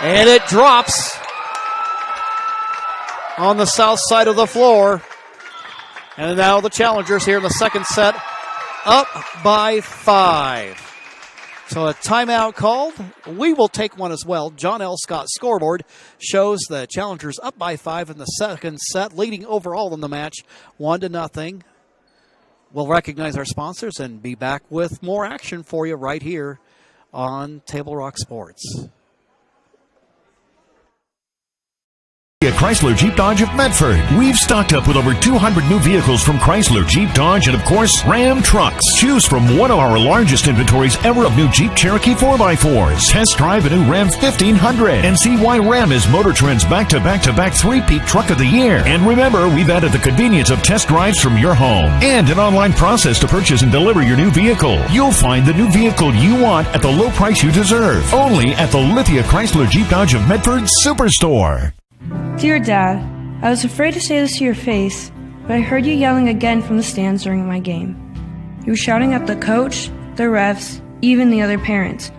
And it drops on the south side of the floor. And now the Challengers here in the second set up by 5. So a timeout called. We will take one as well. John L. Scott's scoreboard shows the Challengers up by 5 in the second set, leading overall in the match 1-0. We'll recognize our sponsors and be back with more action for you right here on Table Rock Sports. At Chrysler Jeep Dodge of Medford, we've stocked up with over 200 new vehicles from Chrysler, Jeep, Dodge, and of course, Ram trucks. Choose from one of our largest inventories ever of new Jeep Cherokee 4x4s. Test drive a new Ram 1500 and see why Ram is Motor Trend's back-to-back-to-back three-peat truck of the year. And remember, we've added the convenience of test drives from your home and an online process to purchase and deliver your new vehicle. You'll find the new vehicle you want at the low price you deserve. Only at the Lithia Chrysler Jeep Dodge of Medford Superstore. Dear Dad, I was afraid to say this to your face, but I heard you yelling again from the stands during my game. You were shouting at the coach, the refs, even the other parents.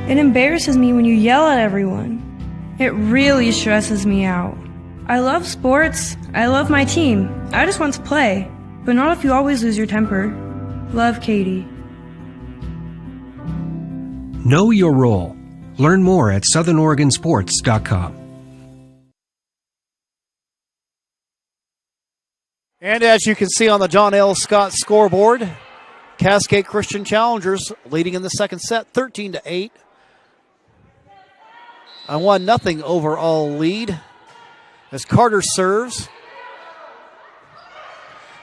It embarrasses me when you yell at everyone. It really stresses me out. I love sports. I love my team. I just want to play, but not if you always lose your temper. Love, Katie. Know your role. Learn more at southernoregonsports.com. And as you can see on the John L. Scott scoreboard, Cascade Christian Challengers leading in the second set, 13-8. A 1-0 overall lead as Carter serves.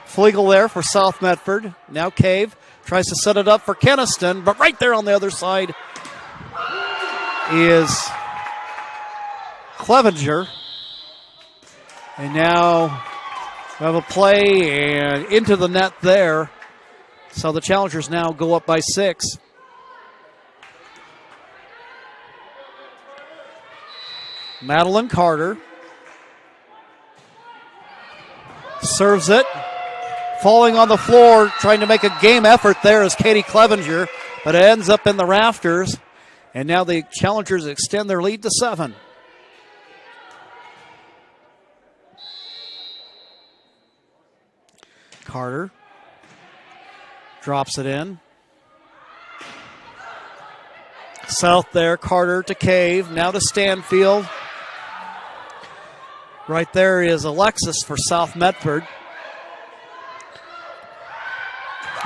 Flegel there for South Medford. Now Cave tries to set it up for Keniston, but right there on the other side is Clevenger. And now we have a play and into the net there. So the Challengers now go up by 6. Madeline Carter serves it. Falling on the floor, trying to make a game effort there is Katie Clevenger, but it ends up in the rafters. And now the Challengers extend their lead to 7. Carter drops it in. South there, Carter to Cave, now to Stanfield. Right there is Alexis for South Medford.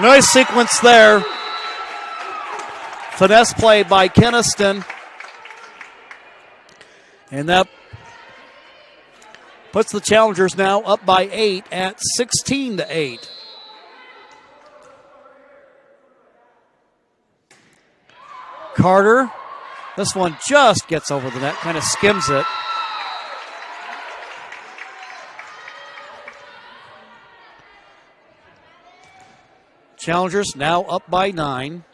Nice sequence there. Finesse play by Keniston. And that puts the Challengers now up by 8 at 16-8. Carter. This one just gets over the net, kind of skims it. Challengers now up by 9.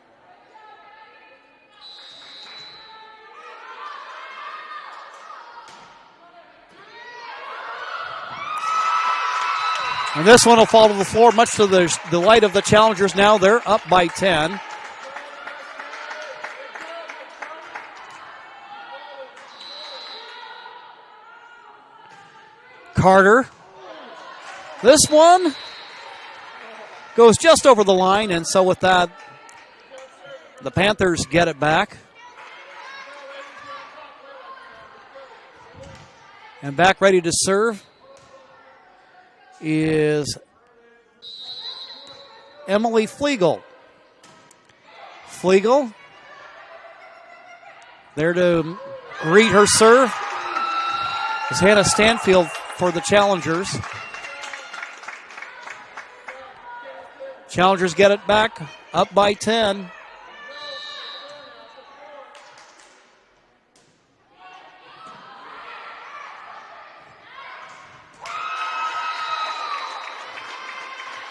And this one will fall to the floor, much to the delight of the Challengers. Now they're up by 10. Carter. This one goes just over the line, and so with that, the Panthers get it back. And back ready to serve is Emily Flegel. Flegel there to greet her serve is Hannah Stanfield for the Challengers. Challengers get it back, up by 10.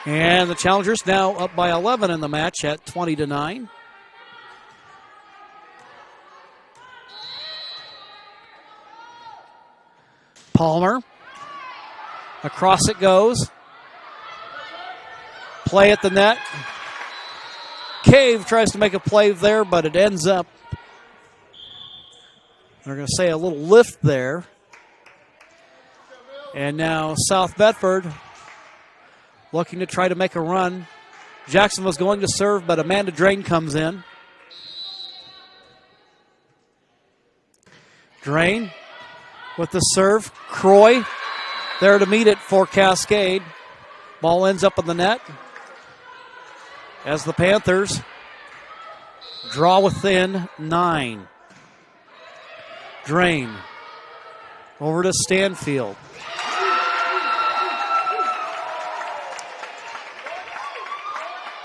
And the Challengers now up by 11 in the match at 20-9. Palmer. Across it goes. Play at the net. Cave tries to make a play there, but it ends up, they're going to say, a little lift there. And now South Medford looking to try to make a run. Jackson was going to serve, but Amanda Drain comes in. Drain with the serve. Croy there to meet it for Cascade. Ball ends up in the net as the Panthers draw within 9. Drain over to Stanfield.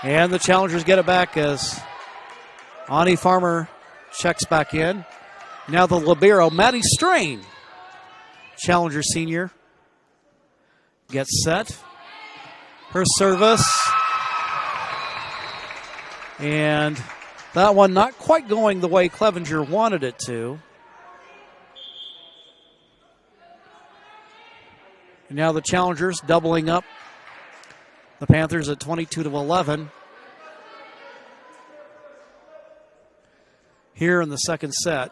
And the Challengers get it back as Ani Farmer checks back in. Now the libero, Maddie Strain. Challenger senior gets set. Her service. And that one not quite going the way Clevenger wanted it to. And now the Challengers doubling up the Panthers at 22-11. Here in the second set.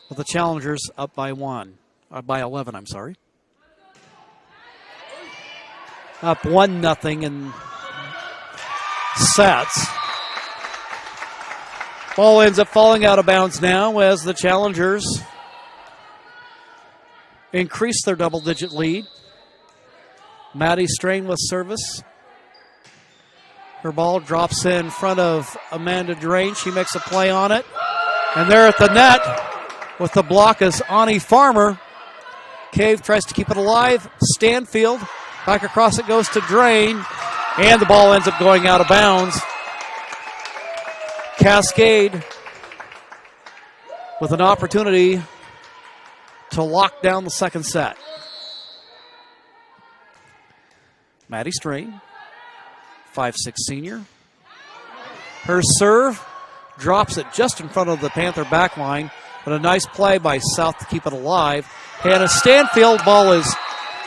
With the Challengers up by 11, I'm sorry. Up 1-0 in sets. Ball ends up falling out of bounds now as the Challengers increase their double-digit lead. Maddie Strain with service. Her ball drops in front of Amanda Drain. She makes a play on it. And there at the net with the block is Ani Farmer. Cave tries to keep it alive. Stanfield. Back across it goes to Drain. And the ball ends up going out of bounds. Cascade with an opportunity to lock down the second set. Maddie Strain, 5'6" senior. Her serve drops it just in front of the Panther back line, but a nice play by South to keep it alive. Hannah Stanfield, ball is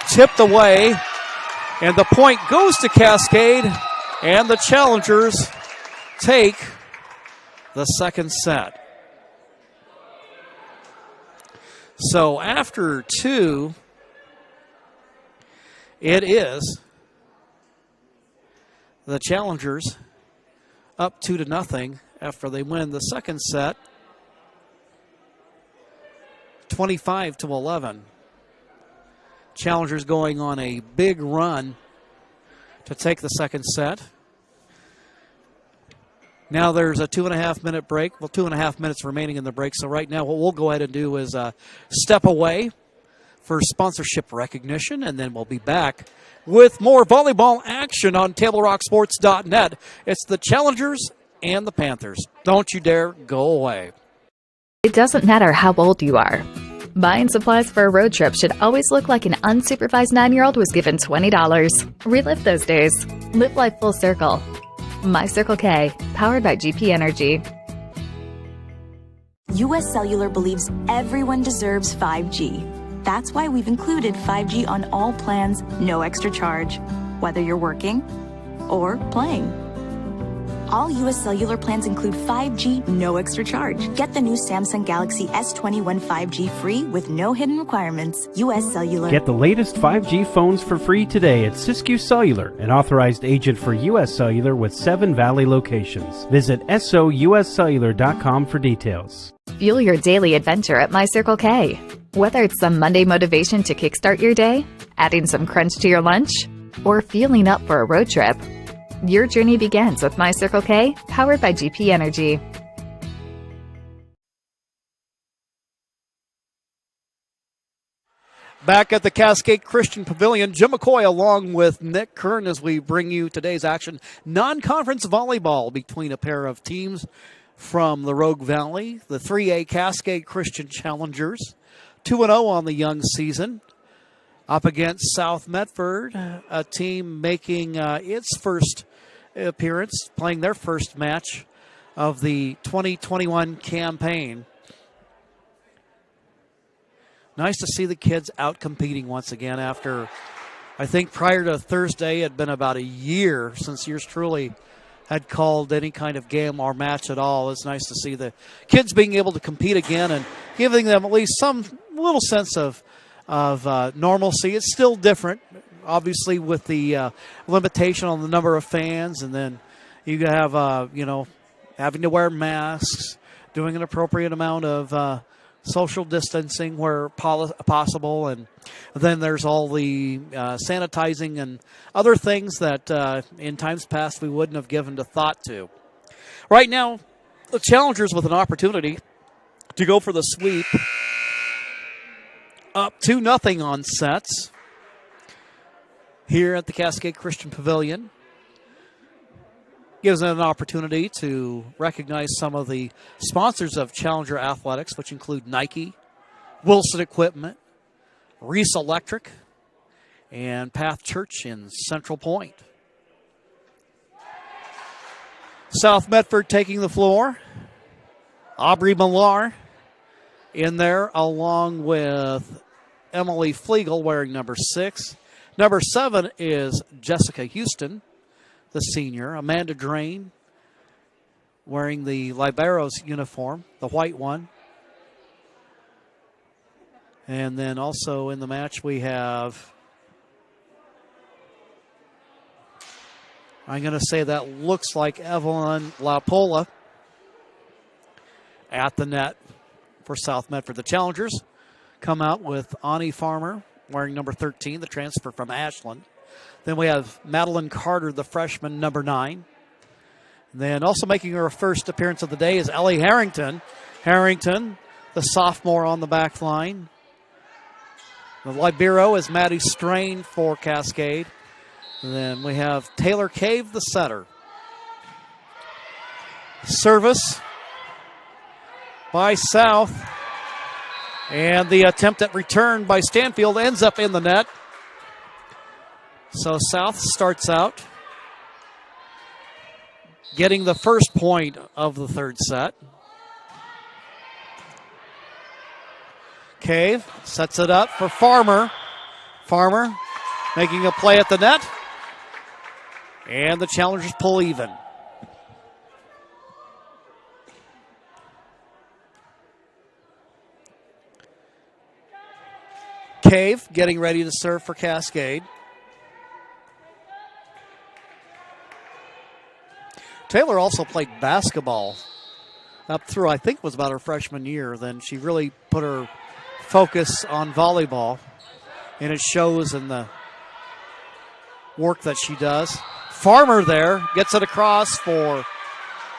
tipped away, and the point goes to Cascade, and the Challengers take the second set. So after 2, it is the Challengers up 2-0 after they win the second set, 25-11. Challengers going on a big run to take the second set. Now there's a 2.5-minute break. Well, 2.5 minutes remaining in the break. So right now what we'll go ahead and do is step away for sponsorship recognition, and then we'll be back with more volleyball action on TableRockSports.net. It's the Challengers and the Panthers. Don't you dare go away. It doesn't matter how old you are. Buying supplies for a road trip should always look like an unsupervised 9-year-old was given $20. Relive those days. Live life full circle. My Circle K, powered by GP Energy. U.S. Cellular believes everyone deserves 5G. That's why we've included 5G on all plans, no extra charge, whether you're working or playing. All U.S. Cellular plans include 5G, no extra charge. Get the new Samsung Galaxy S21 5G free with no hidden requirements. U.S. Cellular. Get the latest 5G phones for free today at Siskiyou Cellular, an authorized agent for U.S. Cellular with 7 Valley locations. Visit souscellular.com for details. Fuel your daily adventure at My Circle K. Whether it's some Monday motivation to kickstart your day, adding some crunch to your lunch, or fueling up for a road trip, your journey begins with My Circle K, powered by GP Energy. Back at the Cascade Christian Pavilion, Jim McCoy along with Nick Kern as we bring you today's action. Non-conference volleyball between a pair of teams from the Rogue Valley, the 3A Cascade Christian Challengers, 2-0 on the young season, up against South Medford, a team making its first appearance, playing their first match of the 2021 campaign. Nice to see the kids out competing once again after, I think prior to Thursday, it had been about a year since yours truly had called any kind of game or match at all. It's nice to see the kids being able to compete again and giving them at least some little sense of normalcy. It's still different, obviously, with the limitation on the number of fans, and then you have, having to wear masks, doing an appropriate amount of social distancing where possible, and then there's all the sanitizing and other things that in times past we wouldn't have given a thought to. Right now, the Challengers with an opportunity to go for the sweep, up 2-0 on sets here at the Cascade Christian Pavilion. Gives them an opportunity to recognize some of the sponsors of Challenger Athletics, which include Nike, Wilson Equipment, Reese Electric, and Path Church in Central Point. South Medford taking the floor. Aubrey Millar in there along with Emily Flegel wearing number 6. Number 7 is Jessica Houston, the senior. Amanda Drain wearing the Liberos uniform, the white one. And then also in the match we have, I'm going to say that looks like Evelyn LaPola at the net for South Medford. The Challengers come out with Ani Farmer wearing number 13, the transfer from Ashland. Then we have Madeline Carter, the freshman, number 9. And then also making her first appearance of the day is Ellie Harrington. Harrington, the sophomore on the back line. The libero is Maddie Strain for Cascade. And then we have Taylor Cave, the setter. Service by South. And the attempt at return by Stanfield ends up in the net. So South starts out getting the first point of the third set. Cave sets it up for Farmer. Farmer making a play at the net. And the Challengers pull even. Cave getting ready to serve for Cascade. Taylor also played basketball up through, I think, was about her freshman year. Then she really put her focus on volleyball, and it shows in the work that she does. Farmer there gets it across for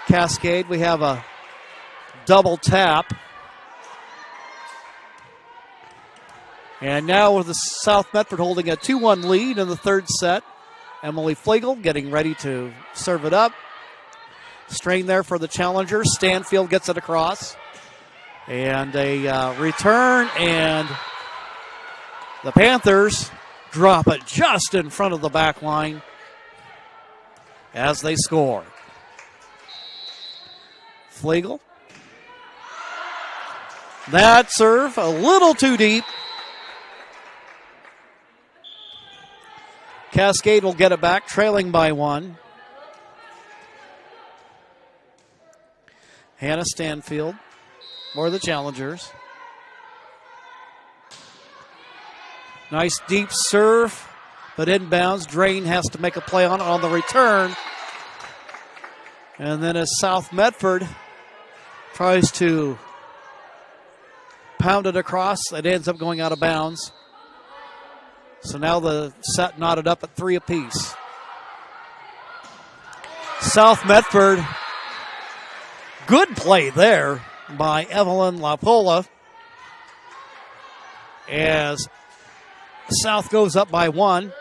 Cascade. We have a double tap. And now with the South Medford holding a 2-1 lead in the third set. Emily Flegel getting ready to serve it up. Strain there for the challengers. Stanfield gets it across. And a return, and the Panthers drop it just in front of the back line as they score. Flegel. That serve a little too deep. Cascade will get it back, trailing by 1. Hannah Stanfield, more the challengers. Nice deep serve, but inbounds. Drain has to make a play on the return. And then as South Medford tries to pound it across, it ends up going out of bounds. So now the set knotted up at 3 apiece. South Medford, good play there by Evelyn LaPola as South goes up by 1.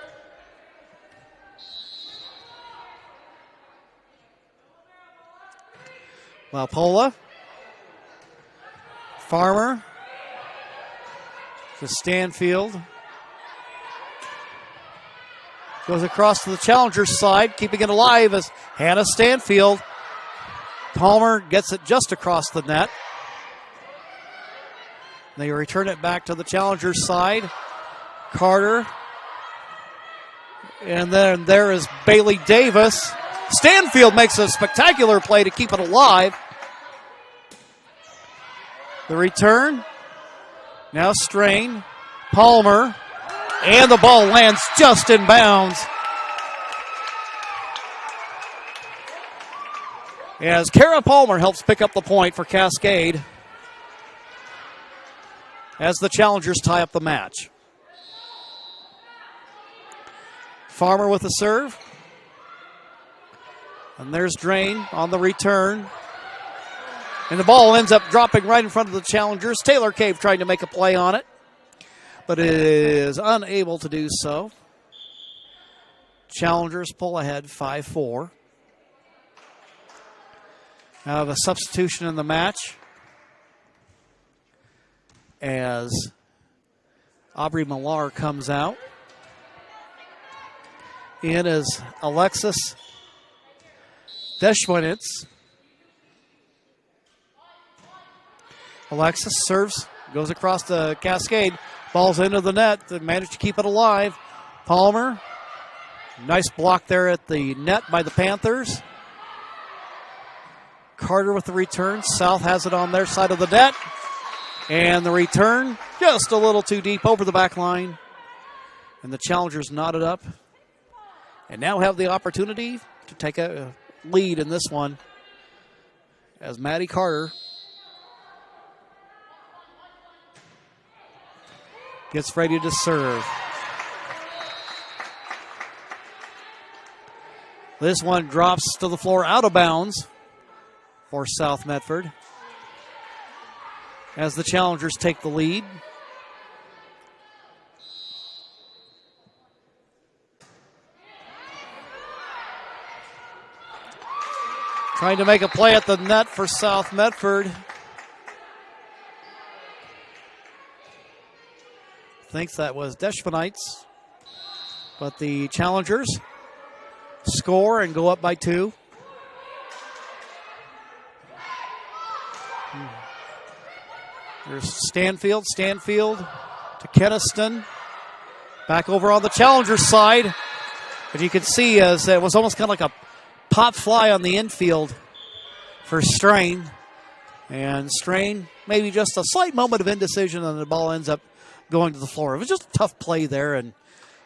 LaPola. Farmer to Stanfield. Goes across to the challenger's side, keeping it alive as Hannah Stanfield. Palmer gets it just across the net. They return it back to the challenger's side. Carter. And then there is Bailey Davis. Stanfield makes a spectacular play to keep it alive. The return. Now Strain. Palmer. And the ball lands just in bounds. As Kara Palmer helps pick up the point for Cascade as the challengers tie up the match. Farmer with the serve. And there's Drain on the return. And the ball ends up dropping right in front of the challengers. Taylor Cave trying to make a play on it, but is unable to do so. Challengers pull ahead 5-4. Now have a substitution in the match as Aubrey Millar comes out. In is Alexis Deschwanitz. Alexis serves, goes across the Cascade, ball's into the net. They managed to keep it alive. Palmer, nice block there at the net by the Panthers. Carter with the return. South has it on their side of the net. And the return, just a little too deep over the back line. And the challengers knotted up. And now have the opportunity to take a lead in this one as Maddie Carter gets ready to serve. This one drops to the floor out of bounds for South Medford as the challengers take the lead. Trying to make a play at the net for South Medford. Thinks that was Deschwanitz. But the challengers score and go up by 2. There's Stanfield to Keniston. Back over on the challenger's side. And you can see as it was almost kind of like a pop fly on the infield for Strain. And Strain, maybe just a slight moment of indecision, and the ball ends up going to the floor. It was just a tough play there,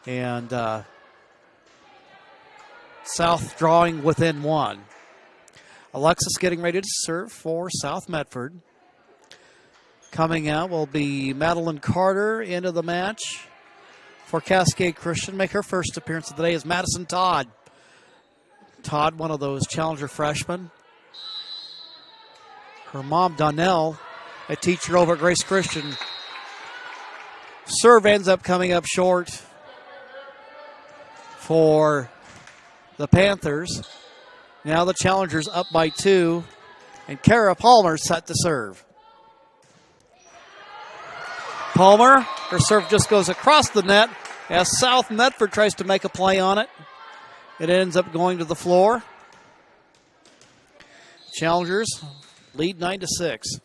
and South drawing within 1. Alexis getting ready to serve for South Medford. Coming out will be Madeline Carter into the match for Cascade Christian. Make her first appearance of the day is Madison Todd. Todd, one of those challenger freshmen. Her mom, Donnell, a teacher over at Grace Christian. Serve ends up coming up short for the Panthers. Now the Challengers up by 2, and Kara Palmer set to serve. Palmer, her serve just goes across the net as South Medford tries to make a play on it. It ends up going to the floor. Challengers lead 9-6.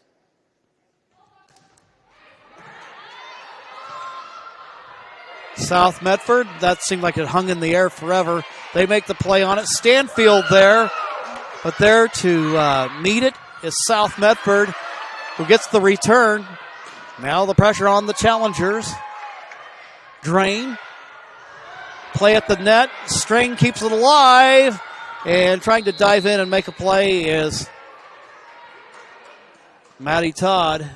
South Medford, that seemed like it hung in the air forever. They make the play on it. Stanfield there, but there to meet it is South Medford, who gets the return. Now the pressure on the Challengers. Drain. Play at the net. Strain keeps it alive. And trying to dive in and make a play is Maddie Todd.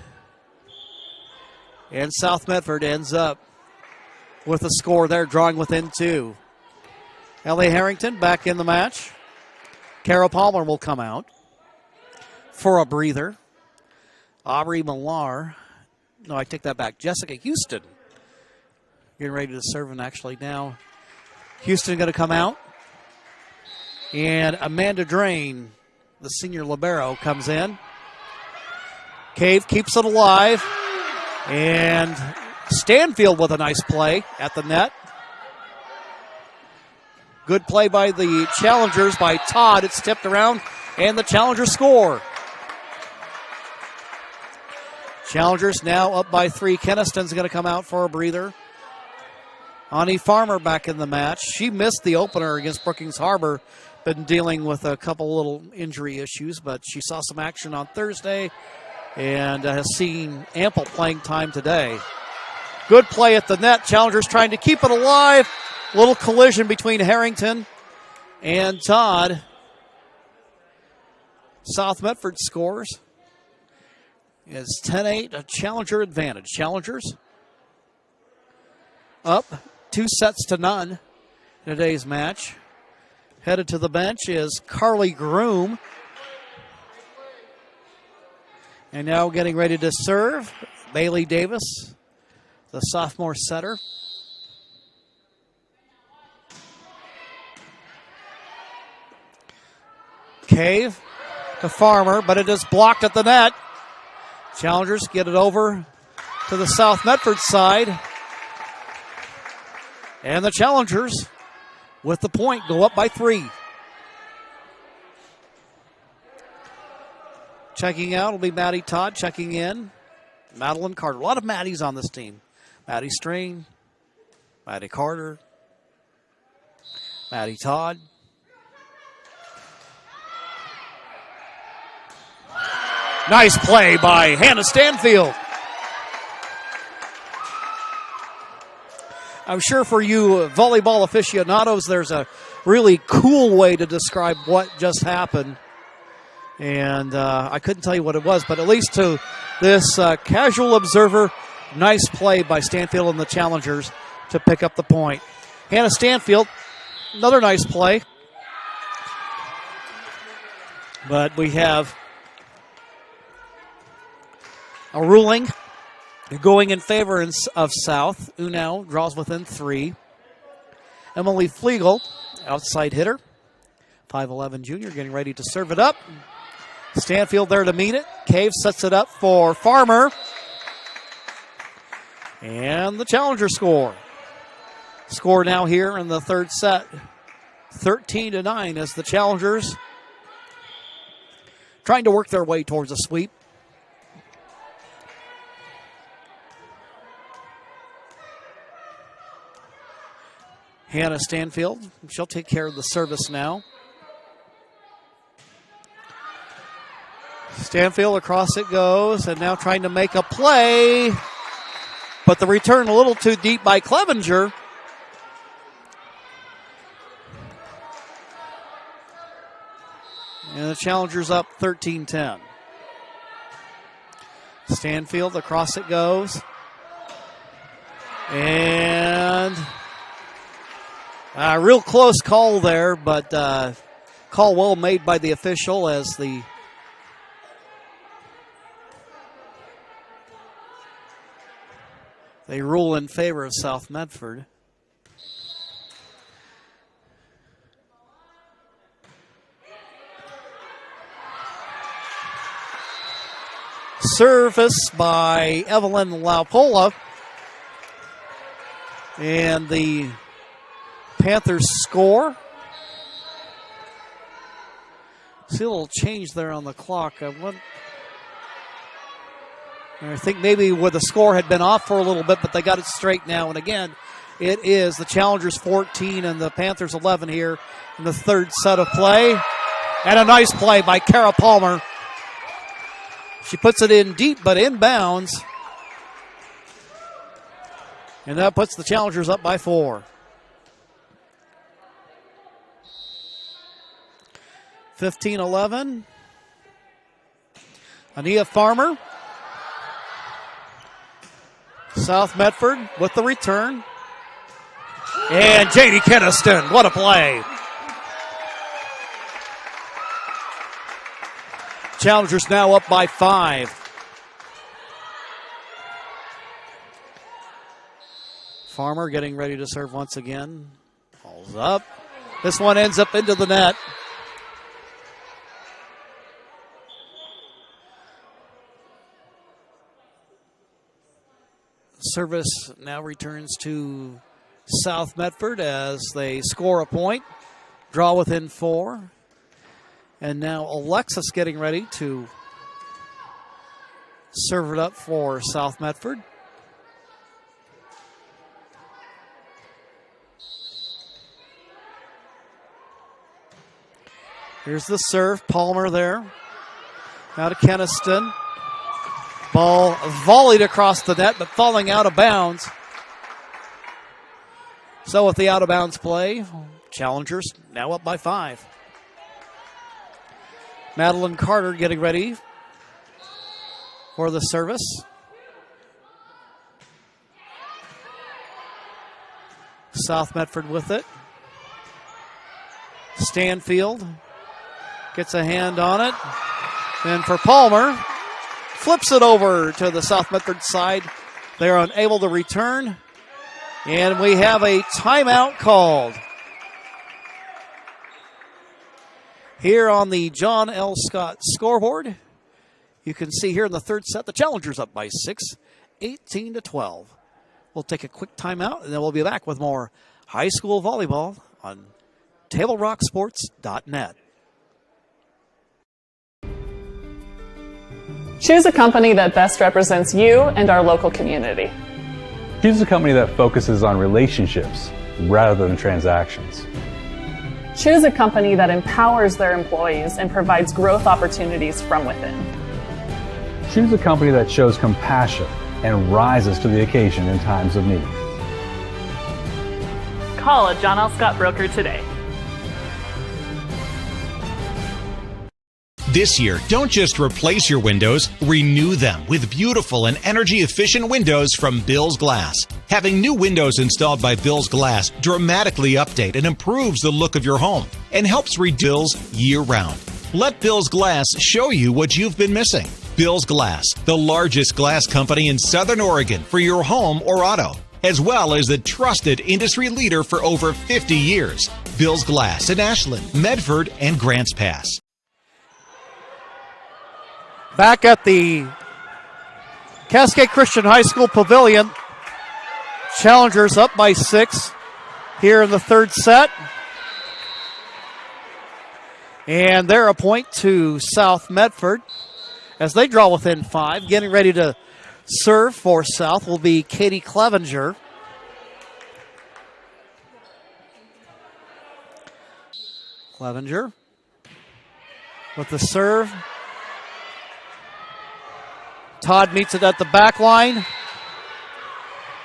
And South Medford ends up with a score there, drawing within 2. Ellie Harrington back in the match. Kara Palmer will come out for a breather. Aubrey Millar. No, I take that back. Jessica Houston getting ready to serve, and actually now Houston going to come out. And Amanda Drain, the senior libero, comes in. Cave keeps it alive. And Stanfield with a nice play at the net. Good play by the Challengers by Todd. It's tipped around, and the Challengers score. Challengers now up by 3. Keniston's going to come out for a breather. Ani Farmer back in the match. She missed the opener against Brookings Harbor. Been dealing with a couple little injury issues, but she saw some action on Thursday and has seen ample playing time today. Good play at the net. Challengers trying to keep it alive. Little collision between Harrington and Todd. South Medford scores. It's 10-8, a Challenger advantage. Challengers up 2-0 in today's match. Headed to the bench is Carly Groom. And now getting ready to serve, Bailey Davis, the sophomore setter. Cave to Farmer, but it is blocked at the net. Challengers get it over to the South Medford side. And the Challengers, with the point, go up by 3. Checking out will be Maddie Todd. Checking in, Madeline Carter. A lot of Maddies on this team. Maddie Strain, Maddie Carter, Maddie Todd. Nice play by Hannah Stanfield. I'm sure for you volleyball aficionados, there's a really cool way to describe what just happened. And I couldn't tell you what it was, but at least to this casual observer, nice play by Stanfield and the Challengers to pick up the point. Hannah Stanfield, another nice play. But we have a ruling going in favor of South. Unau draws within 3. Emily Flegel, outside hitter. 5'11 junior, getting ready to serve it up. Stanfield there to meet it. Cave sets it up for Farmer. And the Challenger score. Score now here in the third set. 13-9 as the Challengers trying to work their way towards a sweep. Hannah Stanfield, she'll take care of the service now. Stanfield across it goes, and now trying to make a play. But the return a little too deep by Clevenger. And the Challengers up 13-10. Stanfield across it goes. And a real close call there, but call well made by the official as they rule in favor of South Medford. Service by Evelyn Laupola. And the Panthers score. See a little change there on the clock. I think maybe where the score had been off for a little bit, but they got it straight now. And again, it is the Challengers 14 and the Panthers 11 here in the third set of play. And a nice play by Kara Palmer. She puts it in deep, but inbounds. And that puts the Challengers up by 4. (15-11). Ania Farmer. South Medford with the return. And Janie Keniston, what a play. Challengers now up by 5. Farmer getting ready to serve once again. Falls up. This one ends up into the net. Service now returns to South Medford as they score a point, draw within 4. And now Alexis getting ready to serve it up for South Medford. Here's the serve, Palmer there. Now to Keniston. Ball volleyed across the net, but falling out of bounds. So with the out of bounds play, Challengers now up by 5. Madeline Carter getting ready for the service. South Medford with it. Stanfield gets a hand on it. And for Palmer, flips it over to the South Medford side. They're unable to return. And we have a timeout called. Here on the John L. Scott scoreboard, you can see here in the third set, the Challengers up by 6, 18-12. We'll take a quick timeout, and then we'll be back with more high school volleyball on TableRockSports.net. Choose a company that best represents you and our local community. Choose a company that focuses on relationships rather than transactions. Choose a company that empowers their employees and provides growth opportunities from within. Choose a company that shows compassion and rises to the occasion in times of need. Call a John L. Scott broker today. This year, don't just replace your windows, renew them with beautiful and energy-efficient windows from Bill's Glass. Having new windows installed by Bill's Glass dramatically update and improves the look of your home and helps reduce bills year-round. Let Bill's Glass show you what you've been missing. Bill's Glass, the largest glass company in Southern Oregon for your home or auto, as well as the trusted industry leader for over 50 years. Bill's Glass in Ashland, Medford, and Grants Pass. Back at the Cascade Christian High School Pavilion, Challengers up by 6 here in the third set. And they're a point to South Medford as they draw within 5. Getting ready to serve for South will be Katie Clevenger. Clevenger with the serve. Todd meets it at the back line.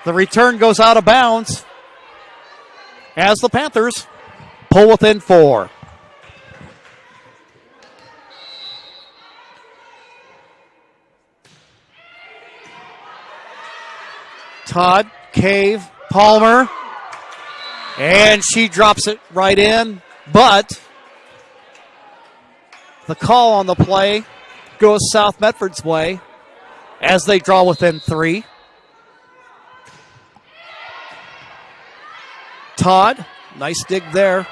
The return goes out of bounds as the Panthers pull within 4. Todd, Cave, Palmer, and she drops it right in, but the call on the play goes South Medford's way as they draw within 3. Todd, nice dig there.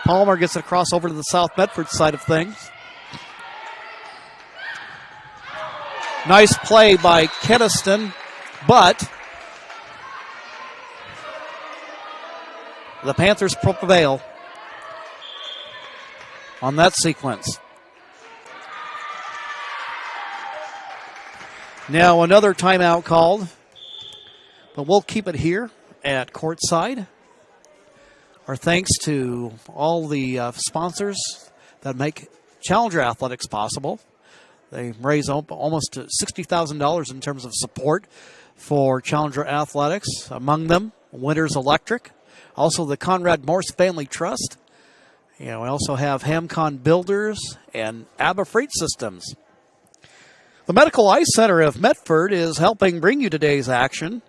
Palmer gets it across over to the South Medford side of things. Nice play by Keniston, but the Panthers prevail on that sequence. Now another timeout called, but we'll keep it here at courtside. Our thanks to all the sponsors that make Challenger Athletics possible. They raise almost $60,000 in terms of support for Challenger Athletics. Among them, Winters Electric, also the Conrad Morse Family Trust. We also have Hamcon Builders and ABBA Freight Systems. The Medical Eye Center of Medford is helping bring you today's action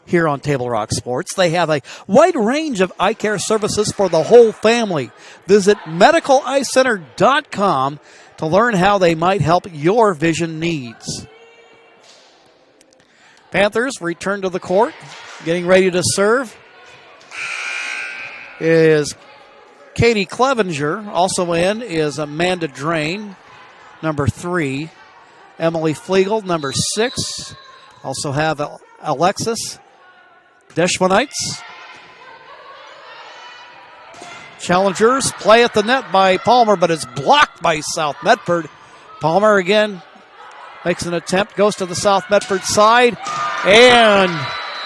here on Table Rock Sports. They have a wide range of eye care services for the whole family. Visit medicaleyecenter.com to learn how they might help your vision needs. Panthers return to the court, getting ready to serve is Katie Clevenger. Also in is Amanda Drain, number 3. Emily Flegel, number 6. Also have Alexis Deschwanites. Challengers play at the net by Palmer, but it's blocked by South Medford. Palmer again makes an attempt, goes to the South Medford side, and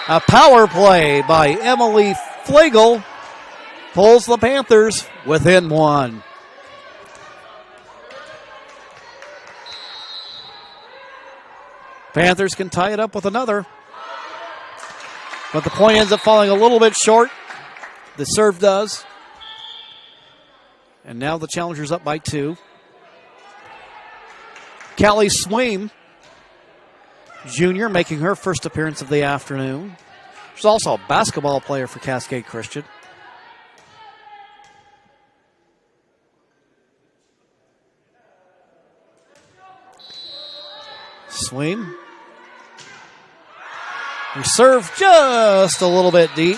a power play by Emily Flegel pulls the Panthers within 1. Panthers can tie it up with another, but the point ends up falling a little bit short. The serve does. And now the Challengers up by 2. Callie Swaim, junior, making her first appearance of the afternoon. She's also a basketball player for Cascade Christian. Swaim. Her serve just a little bit deep.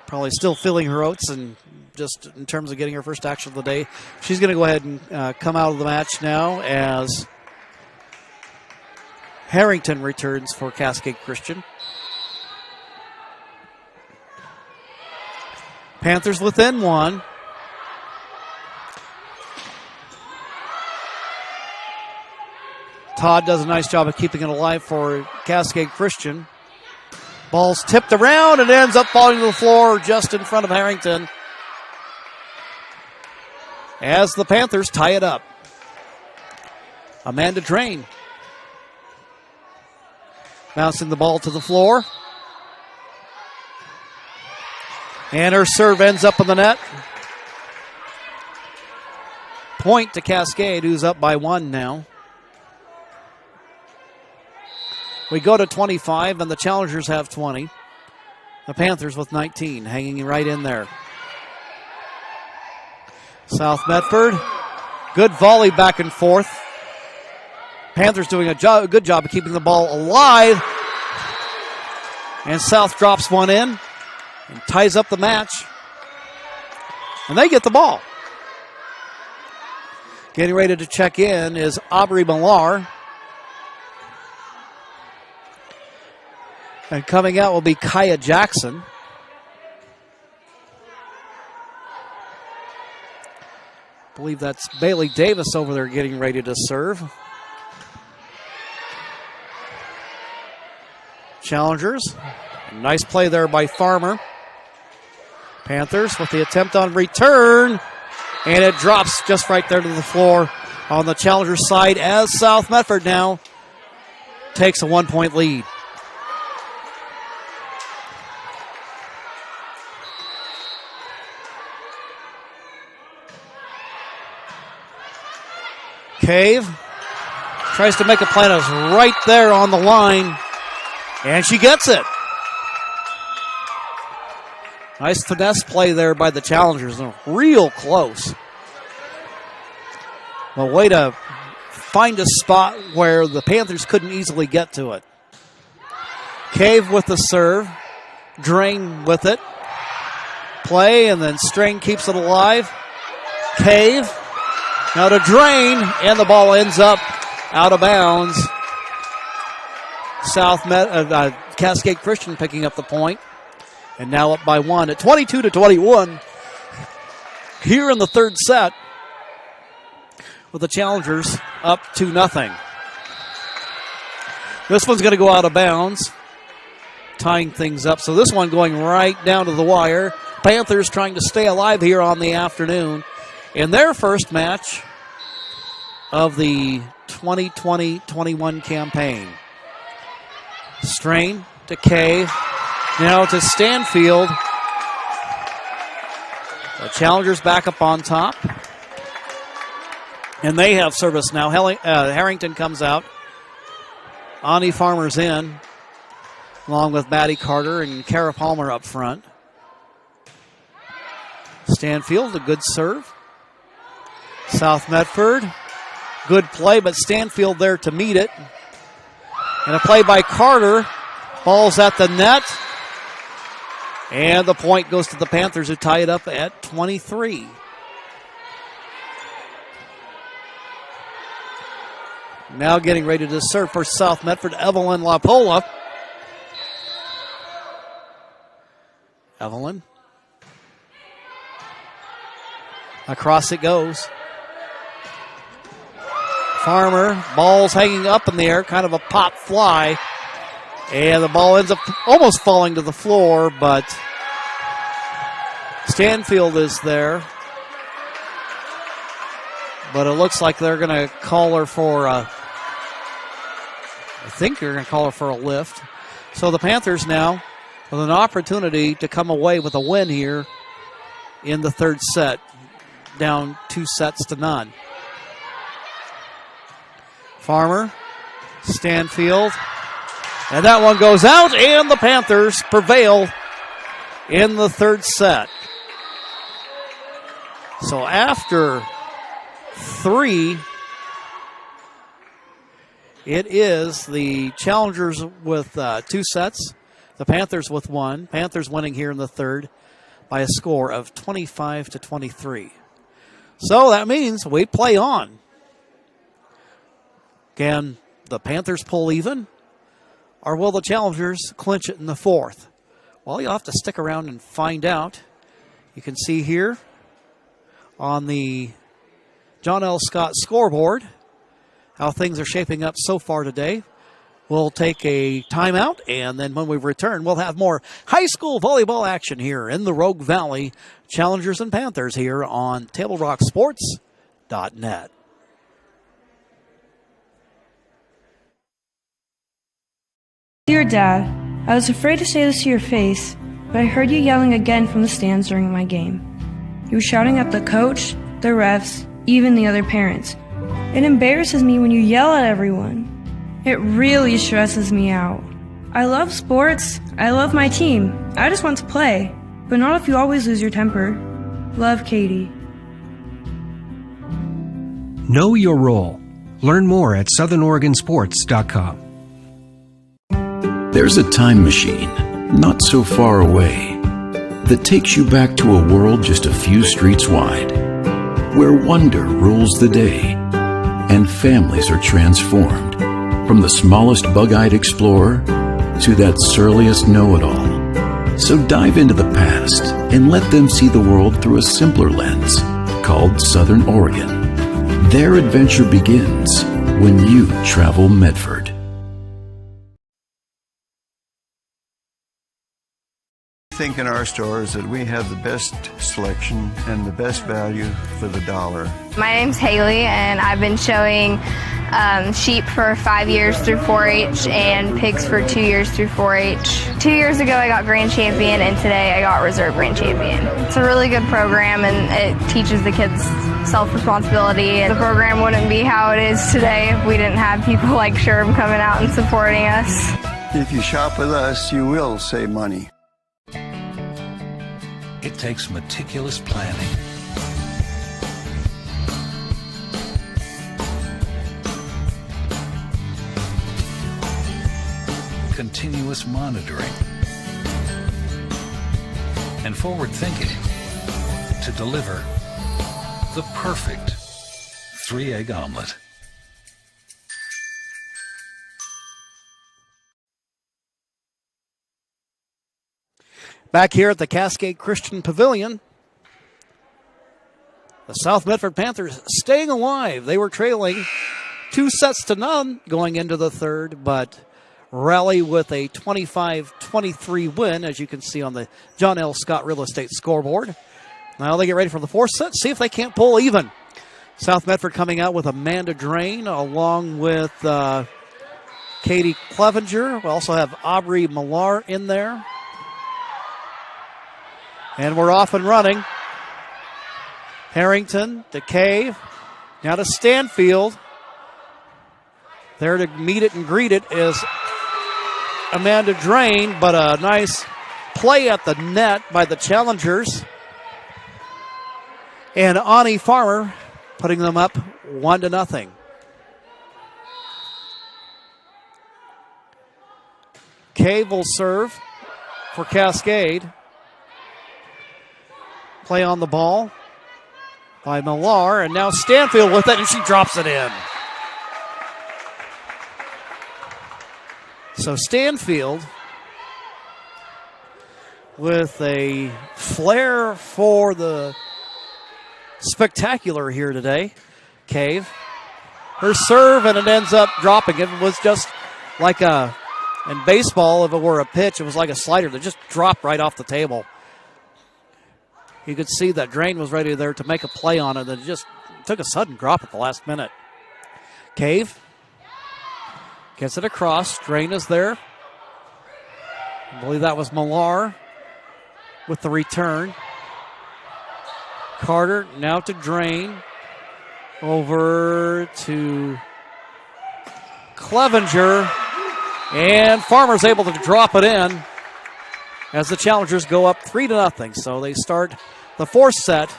Probably still feeling her oats, and just in terms of getting her first action of the day. She's going to go ahead and come out of the match now as Harrington returns for Cascade Christian. Panthers within 1. Todd does a nice job of keeping it alive for Cascade Christian. Ball's tipped around and ends up falling to the floor just in front of Harrington as the Panthers tie it up. Amanda Drain bouncing the ball to the floor. And her serve ends up in the net. Point to Cascade, who's up by 1 now. We go to 25, and the Challengers have 20. The Panthers with 19, hanging right in there. South Medford, good volley back and forth. Panthers doing a good job of keeping the ball alive. And South drops one in and ties up the match. And they get the ball. Getting ready to check in is Aubrey Millar. And coming out will be Kaya Jackson. I believe that's Bailey Davis over there getting ready to serve. Challengers. Nice play there by Farmer. Panthers with the attempt on return. And it drops just right there to the floor on the Challengers side as South Medford now takes a 1-point lead. Cave tries to make a play. It's right there on the line, and she gets it. Nice finesse play there by the Challengers. Real close. A way to find a spot where the Panthers couldn't easily get to it. Cave with the serve. Drain with it. Play, and then Strain keeps it alive. Cave. Now to Drain, and the ball ends up out of bounds. Cascade Christian picking up the point. And now up by 1 at 22-21 here in the third set, with the Challengers up 2-0. This one's going to go out of bounds, tying things up. So this one going right down to the wire. Panthers trying to stay alive here on the afternoon in their first match of the 2020-21 campaign. Strain to Kay. Now to Stanfield. The Challengers back up on top. And they have service now. Harrington comes out. Ani Farmer's in, along with Maddie Carter and Kara Palmer up front. Stanfield, a good serve. South Medford, good play, but Stanfield there to meet it. And a play by Carter. Ball's at the net. And the point goes to the Panthers, who tie it up at 23. Now getting ready to serve for South Medford, Evelyn LaPola. Evelyn. Across it goes. Farmer, ball's hanging up in the air, kind of a pop fly. And the ball ends up almost falling to the floor, but Stanfield is there. But it looks like they're going to call her for I think they're going to call her for a lift. So the Panthers now with an opportunity to come away with a win here in the third set, down 2-0. Farmer, Stanfield, and that one goes out, and the Panthers prevail in the third set. So after 3, it is the Challengers with 2 sets, the Panthers with 1. Panthers winning here in the third by a score of 25-23. So that means we play on. Can the Panthers pull even, or will the Challengers clinch it in the fourth? Well, you'll have to stick around and find out. You can see here on the John L. Scott scoreboard how things are shaping up so far today. We'll take a timeout, and then when we return, we'll have more high school volleyball action here in the Rogue Valley. Challengers and Panthers here on TableRockSports.net. Dear Dad, I was afraid to say this to your face, but I heard you yelling again from the stands during my game. You were shouting at the coach, the refs, even the other parents. It embarrasses me when you yell at everyone. It really stresses me out. I love sports. I love my team. I just want to play, but not if you always lose your temper. Love, Katie. Know your role. Learn more at SouthernOregonSports.com. There's a time machine, not so far away, that takes you back to a world just a few streets wide, where wonder rules the day, and families are transformed, from the smallest bug-eyed explorer to that surliest know-it-all. So dive into the past and let them see the world through a simpler lens, called Southern Oregon. Their adventure begins when you travel Medford. I think in our stores that we have the best selection and the best value for the dollar. My name's Haley, and I've been showing sheep for 5 years through 4-H and pigs for 2 years through 4-H. 2 years ago I got grand champion, and today I got reserve grand champion. It's a really good program, and it teaches the kids self-responsibility. The program wouldn't be how it is today if we didn't have people like Sherm coming out and supporting us. If you shop with us, you will save money. It takes meticulous planning, continuous monitoring, and forward thinking to deliver the perfect 3-egg omelet. Back here at the Cascade Christian Pavilion, the South Medford Panthers staying alive. They were trailing 2-0 going into the third, but rally with a 25-23 win, as you can see on the John L. Scott Real Estate scoreboard. Now they get ready for the fourth set, see if they can't pull even. South Medford coming out with Amanda Drain along with Katie Clevenger. We also have Aubrey Millar in there. And we're off and running. Harrington to Cave. Now to Stanfield. There to meet it and greet it is Amanda Drain, but a nice play at the net by the challengers. And Ani Farmer putting them up 1-0. Cave will serve for Cascade. Play on the ball by Millar, and now Stanfield with it, and she drops it in. So Stanfield with a flair for the spectacular here today. Cave. Her serve, and it ends up dropping. It was just like in baseball, if it were a pitch, it was like a slider that just dropped right off the table. You could see that Drain was ready there to make a play on it, and it just took a sudden drop at the last minute. Cave gets it across. Drain is there. I believe that was Millar with the return. Carter now to Drain. Over to Clevenger. And Farmer's able to drop it in as the challengers go up 3-0. So they start the fourth set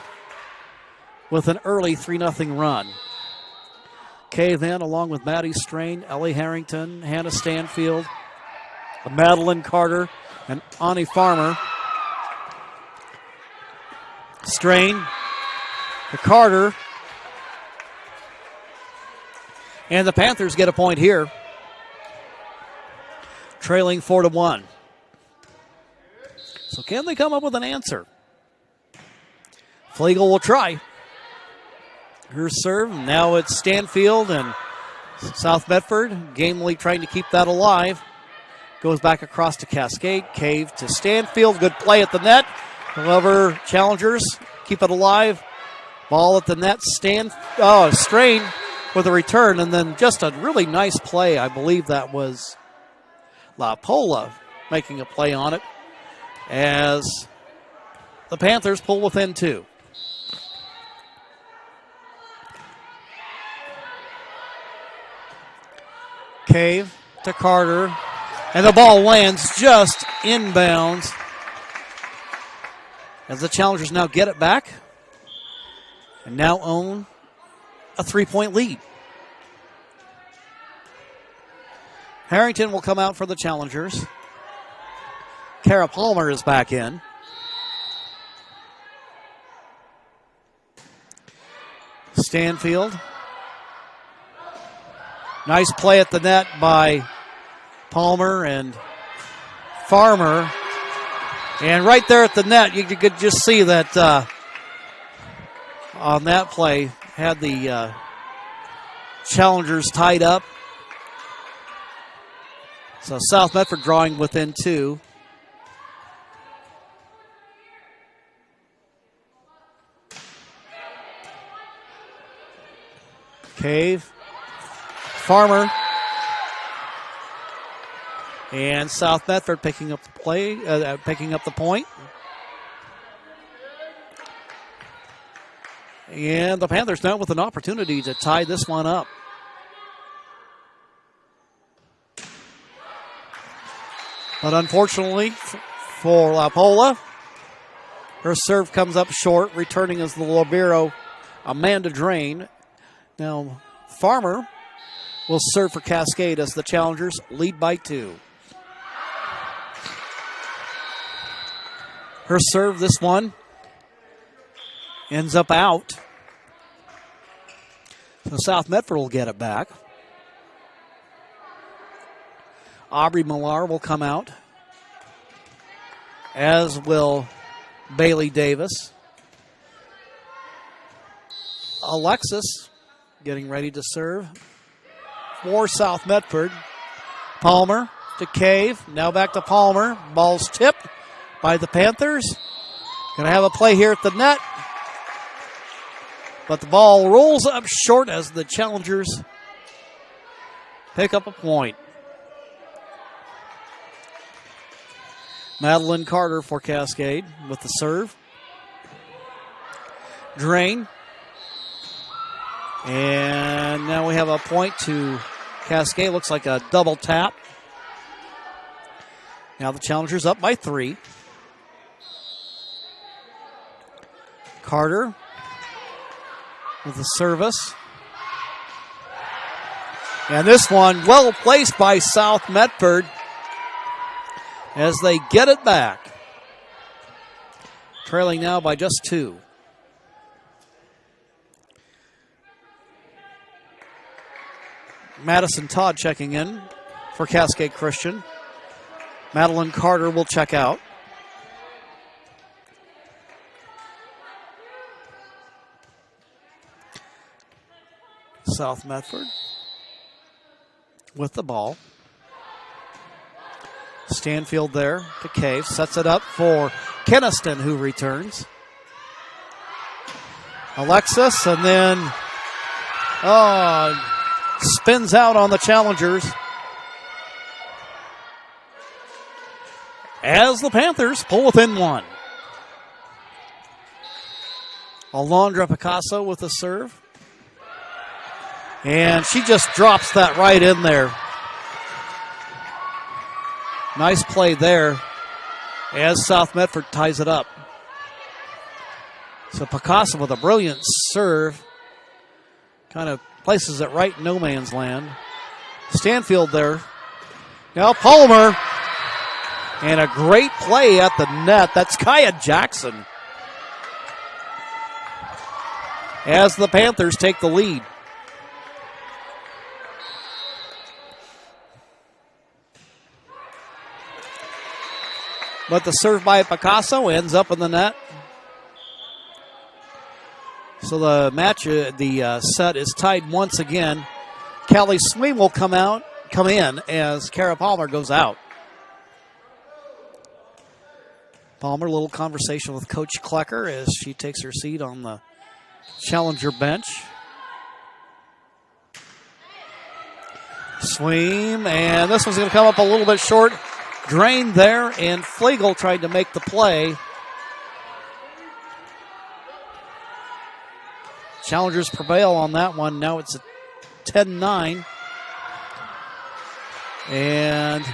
with an early 3-0 run. Cave in along with Maddie Strain, Ellie Harrington, Hannah Stanfield, Madeline Carter, and Ani Farmer. Strain to Carter. And the Panthers get a point here, trailing 4-1. So can they come up with an answer? Flegel will try. Her serve. Now it's Stanfield and South Medford gamely trying to keep that alive. Goes back across to Cascade. Cave to Stanfield. Good play at the net. However, challengers keep it alive. Ball at the net. Strain with a return, and then just a really nice play. I believe that was La Pola making a play on it as the Panthers pull within 2. Cave to Carter, and the ball lands just inbounds as the challengers now get it back and now own a 3-point lead. Harrington will come out for the challengers. Kara Palmer is back in. Stanfield. Nice play at the net by Palmer and Farmer. And right there at the net, you could just see that on that play, had the challengers tied up. So South Medford drawing within 2. Cave. Farmer. And South Medford picking up the play, picking up the point. And the Panthers now with an opportunity to tie this one up. But unfortunately for La Pola, her serve comes up short. Returning is the libero Amanda Drain. Now Farmer will serve for Cascade as the challengers lead by 2. Her serve, this one, ends up out. So South Medford will get it back. Aubrey Millar will come out. as will Bailey Davis. Alexis getting ready to serve for South Medford. Palmer to Cave. Now back to Palmer. Ball's tipped by the Panthers. Going to have a play here at the net. But the ball rolls up short as the Challengers pick up a point. Madeline Carter for Cascade with the serve. Drain. And now we have a point to Cascade. Looks like a double tap. Now the Challengers up by 3. Carter with the service. And this one well placed by South Medford as they get it back. Trailing now by just 2. Madison Todd checking in for Cascade Christian. Madeline Carter will check out. South Medford with the ball. Stanfield there to Cave. Sets it up for Keniston, who returns. Alexis, and then spins out on the Challengers as the Panthers pull within 1. Alondra Picasso with the serve. And she just drops that right in there. Nice play there as South Medford ties it up. So Picasso with a brilliant serve. Kind of places it right in no man's land. Stanfield there. Now Palmer. And a great play at the net. That's Kaya Jackson. As the Panthers take the lead. But the serve by Picasso ends up in the net. So the set is tied once again. Callie Sweem will come in as Kara Palmer goes out. Palmer, a little conversation with Coach Klecker as she takes her seat on the Challenger bench. Sweem, and this one's going to come up a little bit short. Drained there, and Flegel tried to make the play. Challengers prevail on that one. Now it's a 10-9. And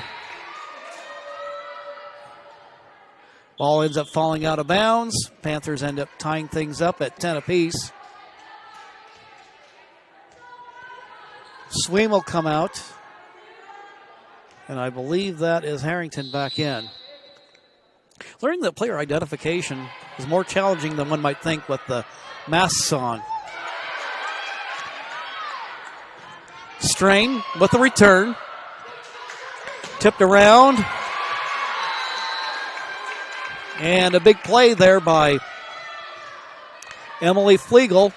ball ends up falling out of bounds. Panthers end up tying things up at 10 apiece. Sweem will come out. And I believe that is Harrington back in. Learning that player identification is more challenging than one might think with the masks on. Strain with the return. Tipped around. And a big play there by Emily Flegel.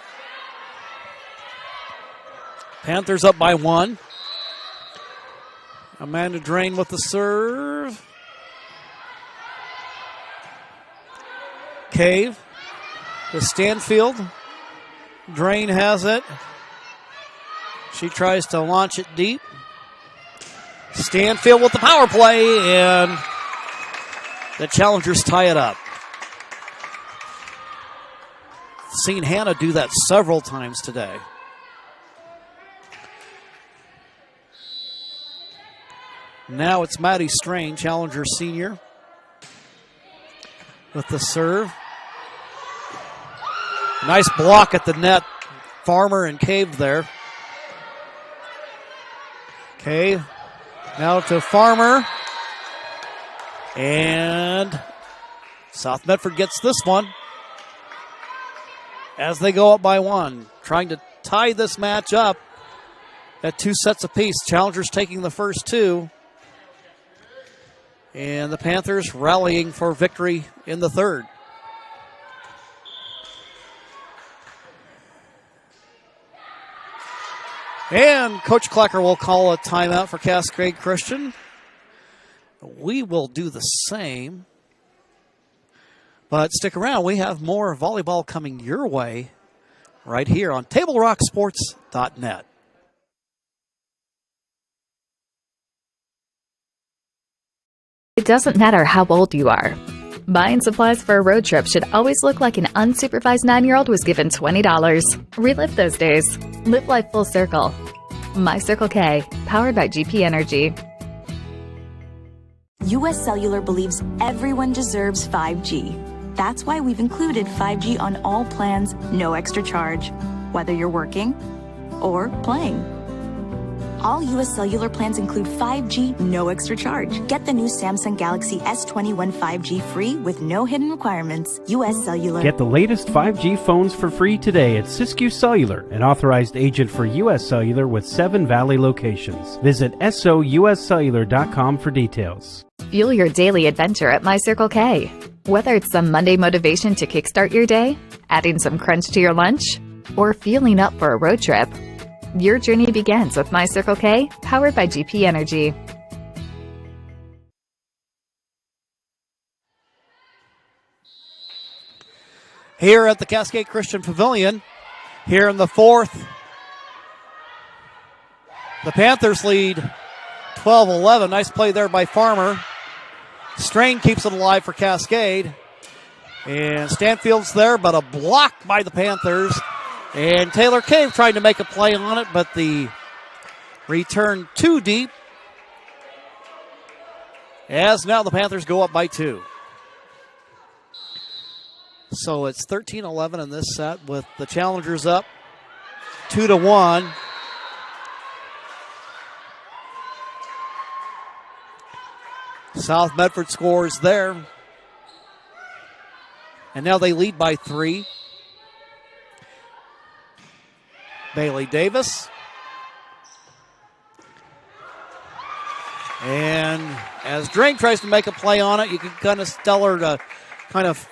Panthers up by 1. Amanda Drain with the serve. Cave to Stanfield. Drain has it. She tries to launch it deep. Stanfield with the power play, and the Challengers tie it up. Seen Hannah do that several times today. Now it's Maddie Strain, Challenger senior, with the serve. Nice block at the net. Farmer and Cave there. Cave now to Farmer. And South Medford gets this one as they go up by 1. Trying to tie this match up at 2 sets apiece. Challengers taking the first 2. And the Panthers rallying for victory in the third. And Coach Klecker will call a timeout for Cascade Christian. We will do the same. But stick around. We have more volleyball coming your way right here on TableRockSports.net. It doesn't matter how old you are. Buying supplies for a road trip should always look like an unsupervised 9-year-old was given $20. Relive those days. Live life full circle. My Circle K, powered by GP Energy. US Cellular believes everyone deserves 5G. That's why we've included 5G on all plans, no extra charge, whether you're working or playing. All US Cellular plans include 5G, no extra charge. Get the new Samsung Galaxy S21 5G free with no hidden requirements. US Cellular. Get the latest 5G phones for free today at Siskiyou Cellular, an authorized agent for US Cellular with 7 Valley locations. Visit souscellular.com for details. Fuel your daily adventure at My Circle K. Whether it's some Monday motivation to kickstart your day, adding some crunch to your lunch, or fueling up for a road trip, your journey begins with My Circle K, powered by GP Energy. Here at the Cascade Christian Pavilion, here in the fourth, the Panthers lead 12-11. Nice play there by Farmer. Strain keeps it alive for Cascade. And Stanfield's there, but a block by the Panthers. And Taylor Cave trying to make a play on it, but the return too deep. As now the Panthers go up by 2. So it's 13-11 in this set with the challengers up 2-1. South Medford scores there. And now they lead by 3. Bailey Davis. And as Drake tries to make a play on it, you can kind of tell her to kind of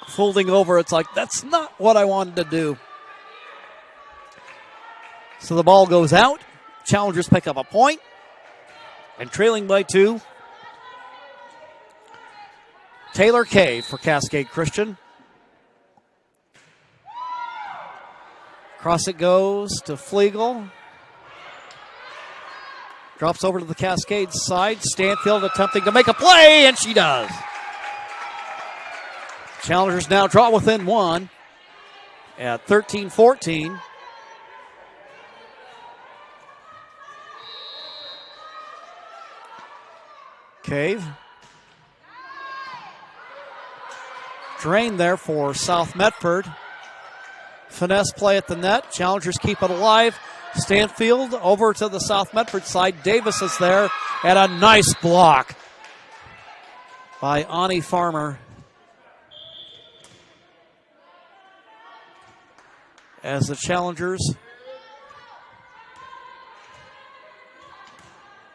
folding over. It's like, that's not what I wanted to do. So the ball goes out. Challengers pick up a point. And trailing by 2. Taylor Cave for Cascade Christian. Cross it goes to Flegel. Drops over to the Cascade side. Stanfield attempting to make a play, and she does. Challengers now draw within 1 at 13-14. Cave. Drain there for South Medford. Finesse play at the net. Challengers keep it alive. Stanfield over to the South Medford side. Davis is there, and a nice block by Ani Farmer. As the challengers,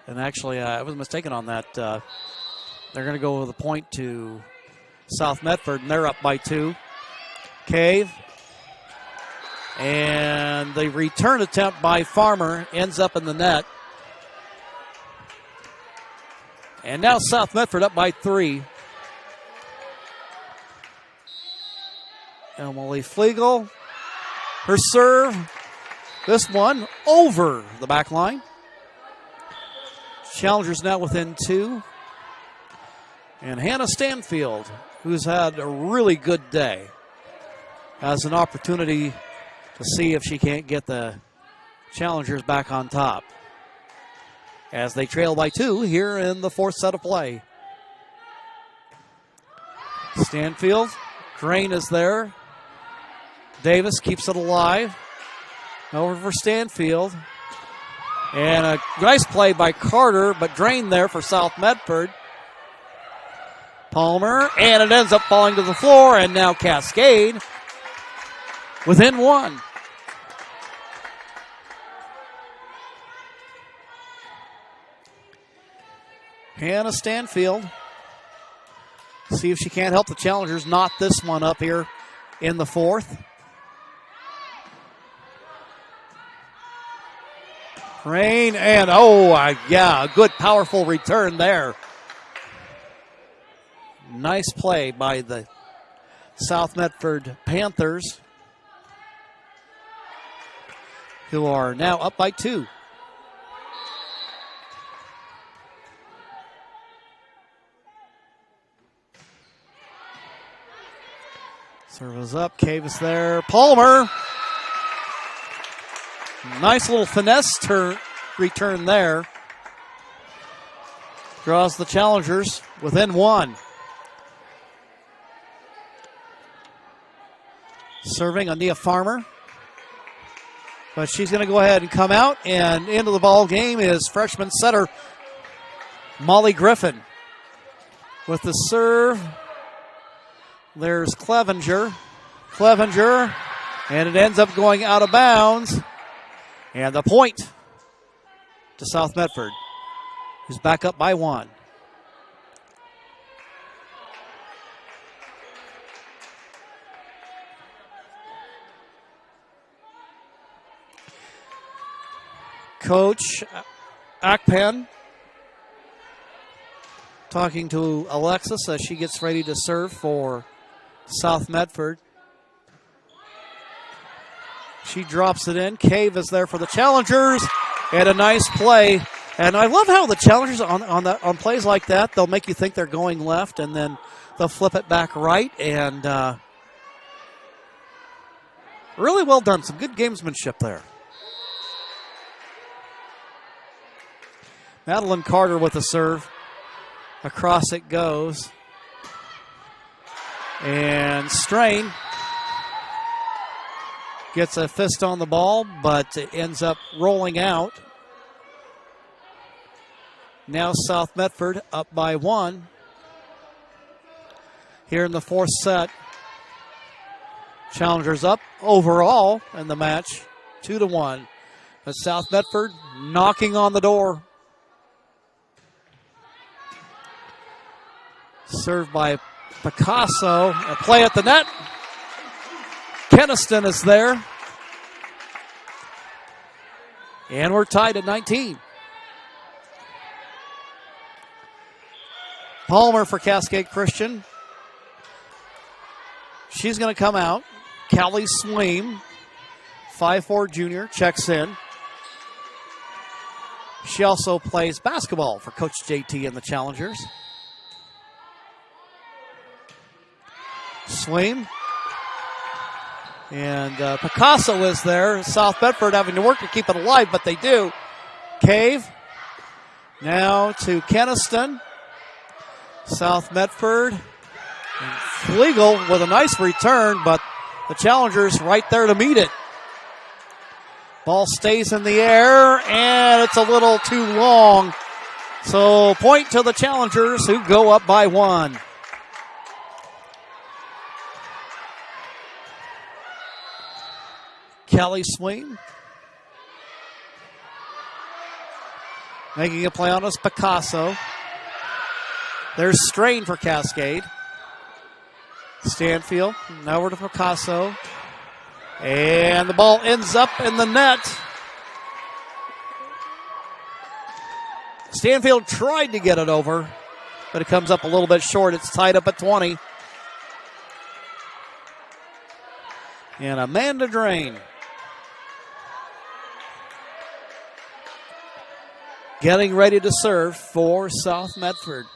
and actually I was mistaken on that. They're going to go with a point to South Medford, and they're up by 2. Cave. And the return attempt by Farmer ends up in the net. And now South Medford up by 3. Emily Flegel. Her serve. This one over the back line. Challengers now within 2. And Hannah Stanfield, who's had a really good day, has an opportunity to see if she can't get the challengers back on top as they trail by 2 here in the fourth set of play. Stanfield, Drain is there. Davis keeps it alive. Over for Stanfield. And a nice play by Carter, but Drain there for South Medford. Palmer, and it ends up falling to the floor, and now Cascade within 1. Hannah Stanfield. See if she can't help the Challengers knot this one up here in the fourth. Rain and a good powerful return there. Nice play by the South Medford Panthers, who are now up by 2. Serve is up, Cave is there. Palmer. Nice little finesse return there. Draws the Challengers within 1. Serving Ania Farmer. But she's going to go ahead and come out, and into the ball game is freshman setter Molly Griffin. With the serve, there's Clevenger, and it ends up going out of bounds. And the point to South Medford, who's back up by 1. Coach Akpan talking to Alexis as she gets ready to serve for South Medford. She drops it in. Cave is there for the Challengers, and a nice play. And I love how the Challengers on plays like that, they'll make you think they're going left, and then they'll flip it back right. And really well done. Some good gamesmanship there. Madeline Carter with a serve. Across it goes. And Strain gets a fist on the ball, but it ends up rolling out. Now South Medford up by 1. Here in the fourth set. Challengers up overall in the match, 2-1. But South Medford knocking on the door. Served by Picasso. A play at the net. Keniston is there. And we're tied at 19. Palmer for Cascade Christian. She's going to come out. Callie Sweem, 5'4" junior, checks in. She also plays basketball for Coach JT and the Challengers. Sweem. And Picasso is there. South Bedford having to work to keep it alive, but they do. Cave. Now to Keniston. South Medford. And Flegel with a nice return, but the Challengers right there to meet it. Ball stays in the air, and it's a little too long. So point to the Challengers, who go up by 1. Kelly Sweem. Making a play on us, Picasso. There's Strain for Cascade. Stanfield, now over to Picasso. And the ball ends up in the net. Stanfield tried to get it over, but it comes up a little bit short. It's tied up at 20. And Amanda Drain getting ready to serve for South Medford.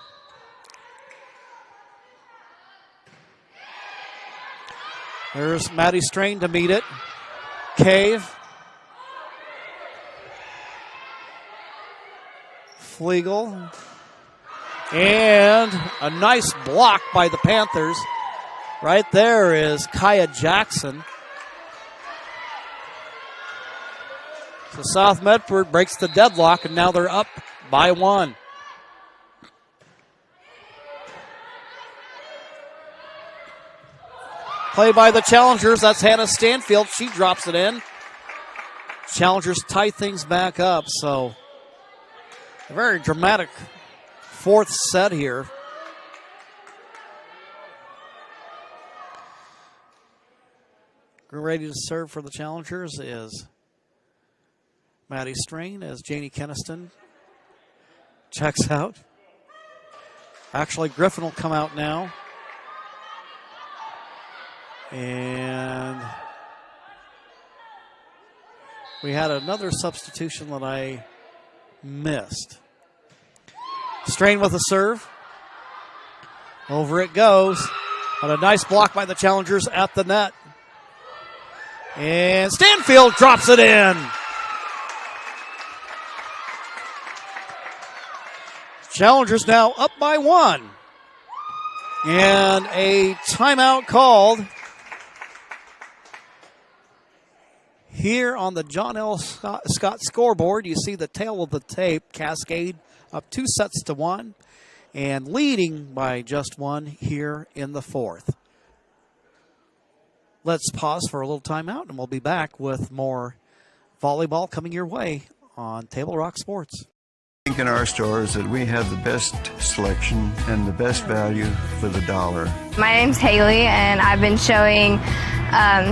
There's Maddie Strain to meet it. Cave. Flegel. And a nice block by the Panthers. Right there is Kaya Jackson. So South Medford breaks the deadlock, and now they're up by 1. Play by the Challengers. That's Hannah Stanfield. She drops it in. Challengers tie things back up. So a very dramatic fourth set here. Ready to serve for the challengers is Maddie Strain as Janie Keniston checks out. Actually, Griffin will come out now. And we had another substitution that I missed. Strain with a serve. Over it goes. But a nice block by the challengers at the net. And Stanfield drops it in. Challengers now up by 1. And a timeout called here on the John L. Scott scoreboard. You see the tail of the tape. Cascade up 2-1 and leading by just 1 here in the fourth. Let's pause for a little timeout, and we'll be back with more volleyball coming your way on Table Rock Sports. I think in our stores that we have the best selection and the best value for the dollar. My name's Haley, and I've been showing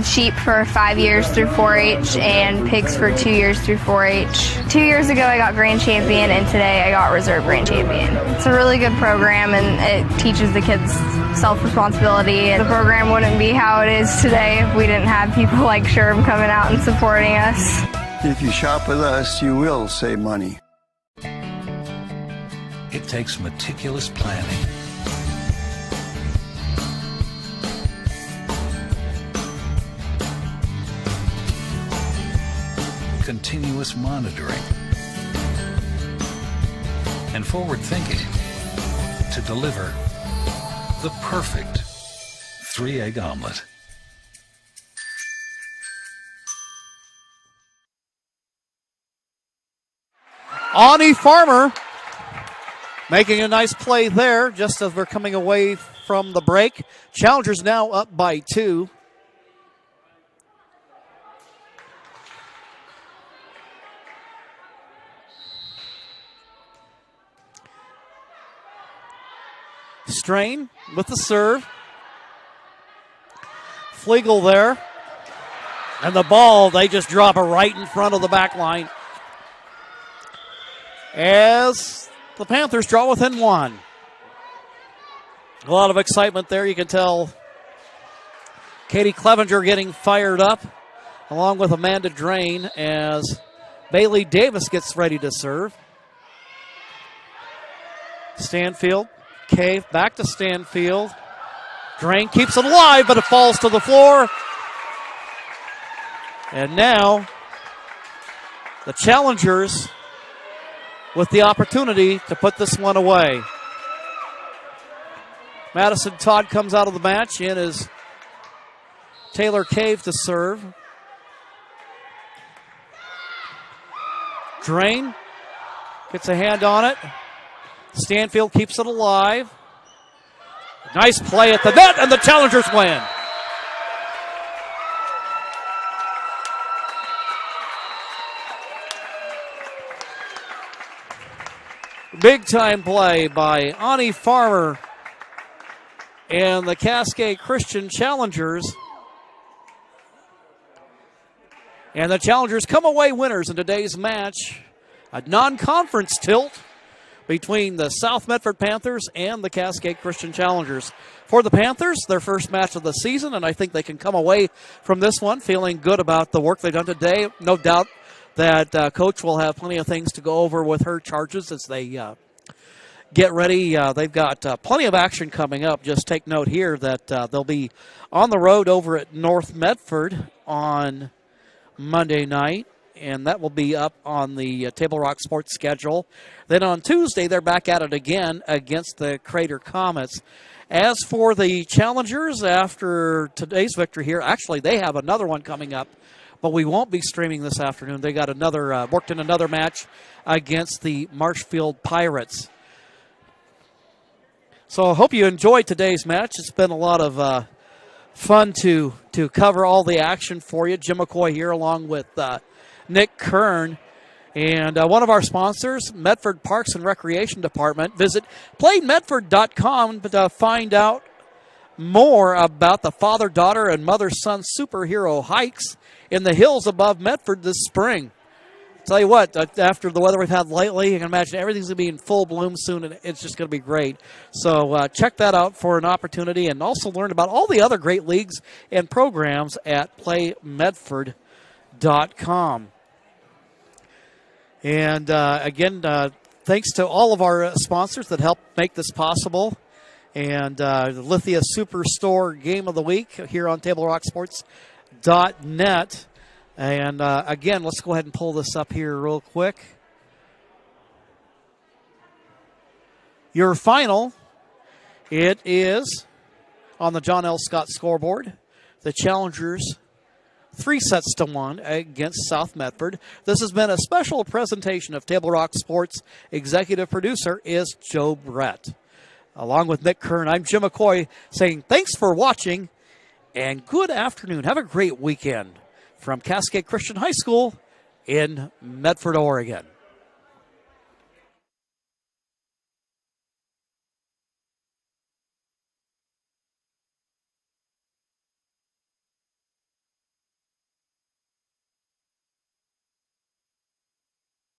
sheep for 5 years through 4-H and pigs for 2 years through 4-H. 2 years ago I got grand champion, and today I got reserve grand champion. It's a really good program, and it teaches the kids self-responsibility. The program wouldn't be how it is today if we didn't have people like Sherb coming out and supporting us. If you shop with us, you will save money. It takes meticulous planning, continuous monitoring, and forward thinking to deliver the perfect 3-egg omelet. Ani Farmer making a nice play there just as we're coming away from the break. Challengers now up by 2. Strain with the serve. Flegel there. And the ball, they just drop it right in front of the back line. As the Panthers draw within 1. A lot of excitement there. You can tell Katie Clevenger getting fired up, along with Amanda Drain, as Bailey Davis gets ready to serve. Stanfield, Cave, back to Stanfield. Drain keeps it alive, but it falls to the floor. And now the challengers with the opportunity to put this one away. Madison Todd comes out of the match. In is Taylor Cave to serve. Drain gets a hand on it. Stanfield keeps it alive. Nice play at the net, and the challengers win. Big time play by Ani Farmer and the Cascade Christian Challengers. And the Challengers come away winners in today's match. A non-conference tilt between the South Medford Panthers and the Cascade Christian Challengers. For the Panthers, their first match of the season, and I think they can come away from this one feeling good about the work they've done today. No doubt that Coach will have plenty of things to go over with her charges as they get ready. They've got plenty of action coming up. Just take note here that they'll be on the road over at North Medford on Monday night, and that will be up on the Table Rock Sports schedule. Then on Tuesday, they're back at it again against the Crater Comets. As for the Challengers, after today's victory here, actually they have another one coming up, but we won't be streaming this afternoon. They got another worked in another match against the Marshfield Pirates. So I hope you enjoyed today's match. It's been a lot of fun to cover all the action for you. Jim McCoy here along with Nick Kern. And one of our sponsors, Medford Parks and Recreation Department. Visit playmedford.com to find out more about the father-daughter and mother-son superhero hikes in the hills above Medford this spring. Tell you what, after the weather we've had lately, you can imagine everything's going to be in full bloom soon, and it's just going to be great. So check that out for an opportunity, and also learn about all the other great leagues and programs at playmedford.com. And again, thanks to all of our sponsors that help make this possible. And the Lithia Superstore Game of the Week here on TableRockSports.net. And again, let's go ahead and pull this up here real quick. Your final, it is on the John L. Scott scoreboard. The Challengers 3-1 against South Medford. This has been a special presentation of Table Rock Sports. Executive producer is Joe Brett. Along with Nick Kern, I'm Jim McCoy saying thanks for watching and good afternoon. Have a great weekend from Cascade Christian High School in Medford, Oregon.